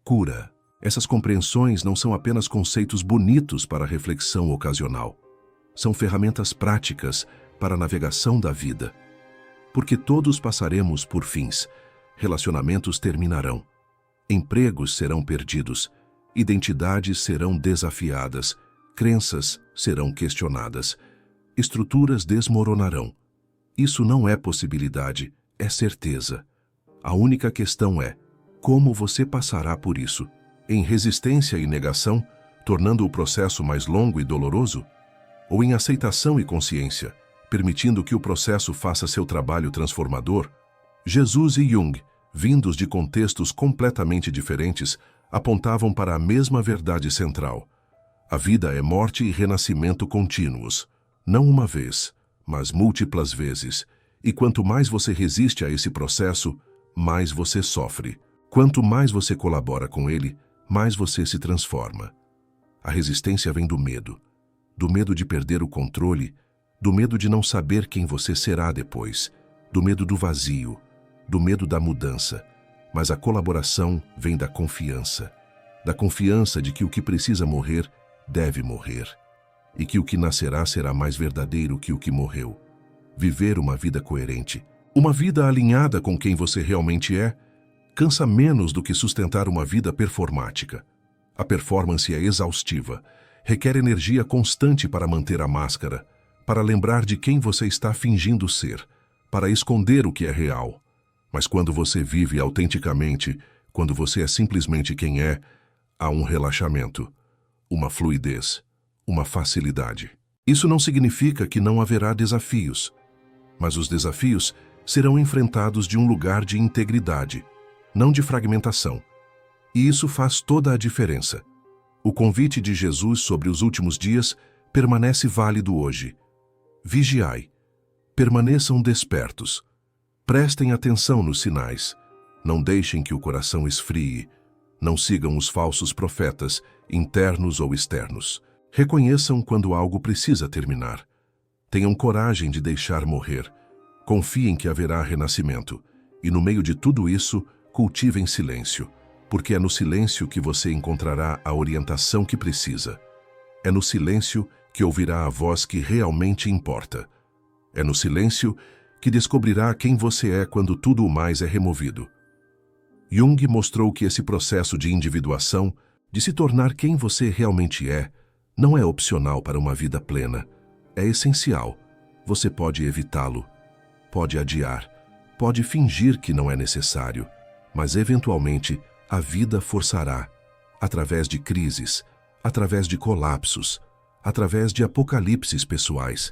Cura. Essas compreensões não são apenas conceitos bonitos para reflexão ocasional. São ferramentas práticas para a navegação da vida. Porque todos passaremos por fins. Relacionamentos terminarão. Empregos serão perdidos. Identidades serão desafiadas. Crenças serão questionadas. Estruturas desmoronarão. Isso não é possibilidade, é certeza. A única questão é, como você passará por isso? Em resistência e negação, tornando o processo mais longo e doloroso? Ou em aceitação e consciência, permitindo que o processo faça seu trabalho transformador? Jesus e Jung, vindos de contextos completamente diferentes, apontavam para a mesma verdade central. A vida é morte e renascimento contínuos, não uma vez, mas múltiplas vezes. E quanto mais você resiste a esse processo, mais você sofre. Quanto mais você colabora com ele, mais você se transforma. A resistência vem do medo de perder o controle, do medo de não saber quem você será depois, do medo do vazio, do medo da mudança. Mas a colaboração vem da confiança de que o que precisa morrer, deve morrer, e que o que nascerá será mais verdadeiro que o que morreu. Viver uma vida coerente, uma vida alinhada com quem você realmente é, cansa menos do que sustentar uma vida performática. A performance é exaustiva, requer energia constante para manter a máscara, para lembrar de quem você está fingindo ser, para esconder o que é real. Mas quando você vive autenticamente, quando você é simplesmente quem é, há um relaxamento, uma fluidez, uma facilidade. Isso não significa que não haverá desafios, mas os desafios serão enfrentados de um lugar de integridade, não de fragmentação. E isso faz toda a diferença. O convite de Jesus sobre os últimos dias permanece válido hoje. Vigiai. Permaneçam despertos. Prestem atenção nos sinais. Não deixem que o coração esfrie. Não sigam os falsos profetas, internos ou externos. Reconheçam quando algo precisa terminar. Tenham coragem de deixar morrer. Confiem que haverá renascimento. E no meio de tudo isso, cultivem silêncio, porque é no silêncio que você encontrará a orientação que precisa. É no silêncio que ouvirá a voz que realmente importa. É no silêncio que descobrirá quem você é quando tudo o mais é removido. Jung mostrou que esse processo de individuação, de se tornar quem você realmente é, não é opcional para uma vida plena. É essencial. Você pode evitá-lo, pode adiar, pode fingir que não é necessário, mas eventualmente a vida forçará, através de crises, através de colapsos, através de apocalipses pessoais.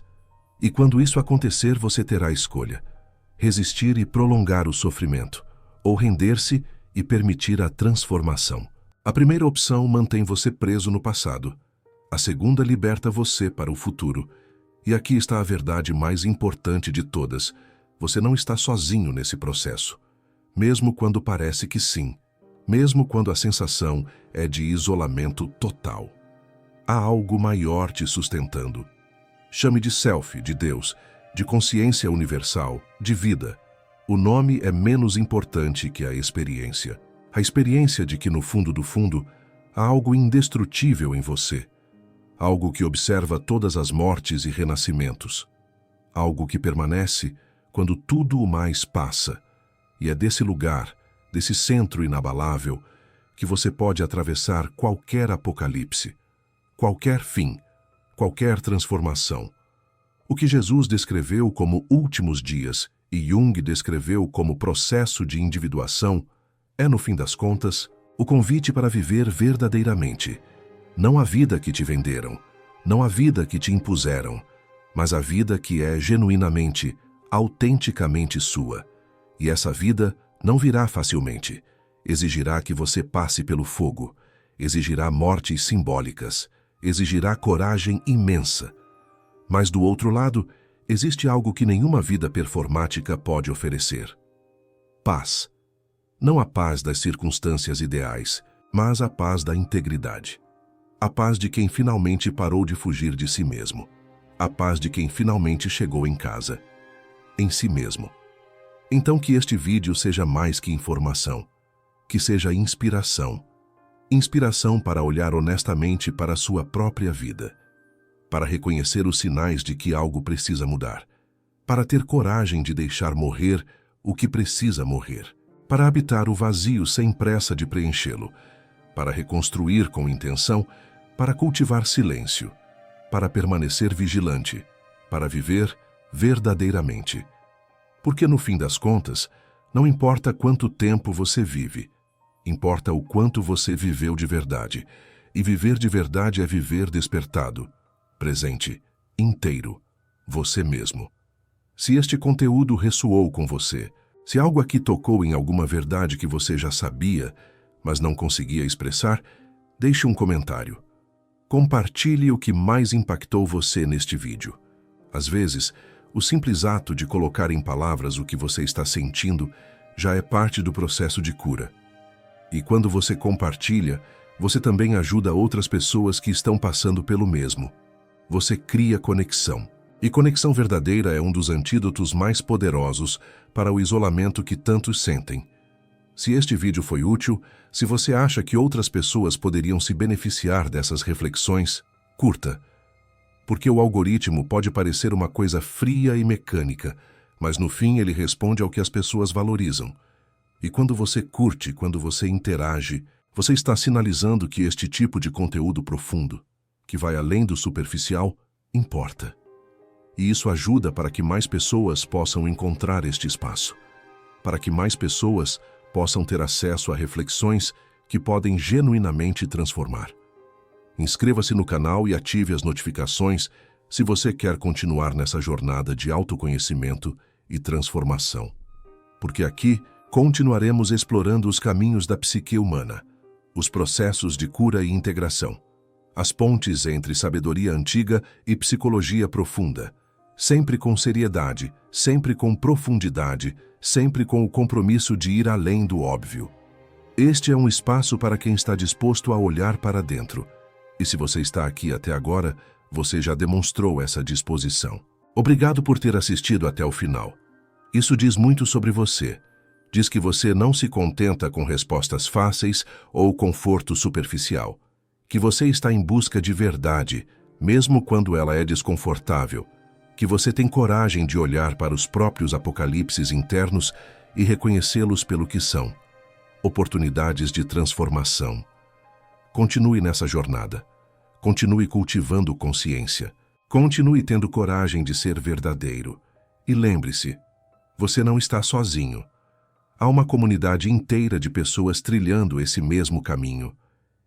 E quando isso acontecer, você terá a escolha: resistir e prolongar o sofrimento, ou render-se e permitir a transformação. A primeira opção mantém você preso no passado. A segunda liberta você para o futuro. E aqui está a verdade mais importante de todas: você não está sozinho nesse processo. Mesmo quando parece que sim, mesmo quando a sensação é de isolamento total. Há algo maior te sustentando. Chame de self, de Deus, de consciência universal, de vida. O nome é menos importante que a experiência. A experiência de que no fundo do fundo há algo indestrutível em você. Algo que observa todas as mortes e renascimentos. Algo que permanece quando tudo o mais passa. E é desse lugar, desse centro inabalável, que você pode atravessar qualquer apocalipse, qualquer fim, qualquer transformação. O que Jesus descreveu como últimos dias e Jung descreveu como processo de individuação é, no fim das contas, o convite para viver verdadeiramente. Não a vida que te venderam, não a vida que te impuseram, mas a vida que é genuinamente, autenticamente sua. E essa vida não virá facilmente. Exigirá que você passe pelo fogo, exigirá mortes simbólicas, exigirá coragem imensa. Mas do outro lado, existe algo que nenhuma vida performática pode oferecer: paz. Não a paz das circunstâncias ideais, mas a paz da integridade. A paz de quem finalmente parou de fugir de si mesmo. A paz de quem finalmente chegou em casa. Em si mesmo. Então que este vídeo seja mais que informação. Que seja inspiração. Inspiração para olhar honestamente para a sua própria vida. Para reconhecer os sinais de que algo precisa mudar. Para ter coragem de deixar morrer o que precisa morrer. Para habitar o vazio sem pressa de preenchê-lo. Para reconstruir com intenção. Para cultivar silêncio. Para permanecer vigilante. Para viver verdadeiramente. Porque no fim das contas, não importa quanto tempo você vive, importa o quanto você viveu de verdade. E viver de verdade é viver despertado, presente, inteiro, você mesmo. Se este conteúdo ressoou com você, se algo aqui tocou em alguma verdade que você já sabia, mas não conseguia expressar, deixe um comentário. Compartilhe o que mais impactou você neste vídeo. Às vezes, o simples ato de colocar em palavras o que você está sentindo já é parte do processo de cura. E quando você compartilha, você também ajuda outras pessoas que estão passando pelo mesmo. Você cria conexão. E conexão verdadeira é um dos antídotos mais poderosos para o isolamento que tantos sentem. Se este vídeo foi útil, se você acha que outras pessoas poderiam se beneficiar dessas reflexões, curta. Porque o algoritmo pode parecer uma coisa fria e mecânica, mas no fim ele responde ao que as pessoas valorizam. E quando você curte, quando você interage, você está sinalizando que este tipo de conteúdo profundo, que vai além do superficial, importa. E isso ajuda para que mais pessoas possam encontrar este espaço, para que mais pessoas possam ter acesso a reflexões que podem genuinamente transformar. Inscreva-se no canal e ative as notificações se você quer continuar nessa jornada de autoconhecimento e transformação. Porque aqui continuaremos explorando os caminhos da psique humana, os processos de cura e integração, as pontes entre sabedoria antiga e psicologia profunda, sempre com seriedade, sempre com profundidade, sempre com o compromisso de ir além do óbvio. Este é um espaço para quem está disposto a olhar para dentro. E se você está aqui até agora, você já demonstrou essa disposição. Obrigado por ter assistido até o final. Isso diz muito sobre você. Diz que você não se contenta com respostas fáceis ou conforto superficial. Que você está em busca de verdade, mesmo quando ela é desconfortável. Que você tem coragem de olhar para os próprios apocalipses internos e reconhecê-los pelo que são. Oportunidades de transformação. Continue nessa jornada. Continue cultivando consciência. Continue tendo coragem de ser verdadeiro. E lembre-se, você não está sozinho. Há uma comunidade inteira de pessoas trilhando esse mesmo caminho.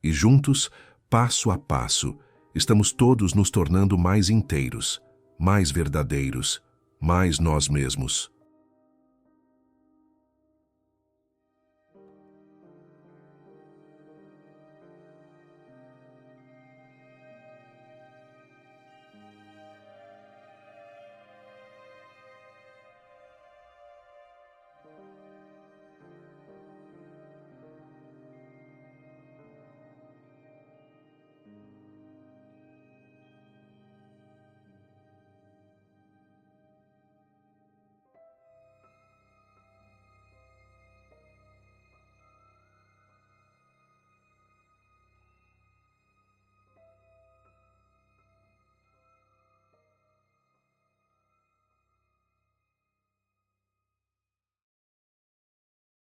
E juntos, passo a passo, estamos todos nos tornando mais inteiros, mais verdadeiros, mais nós mesmos.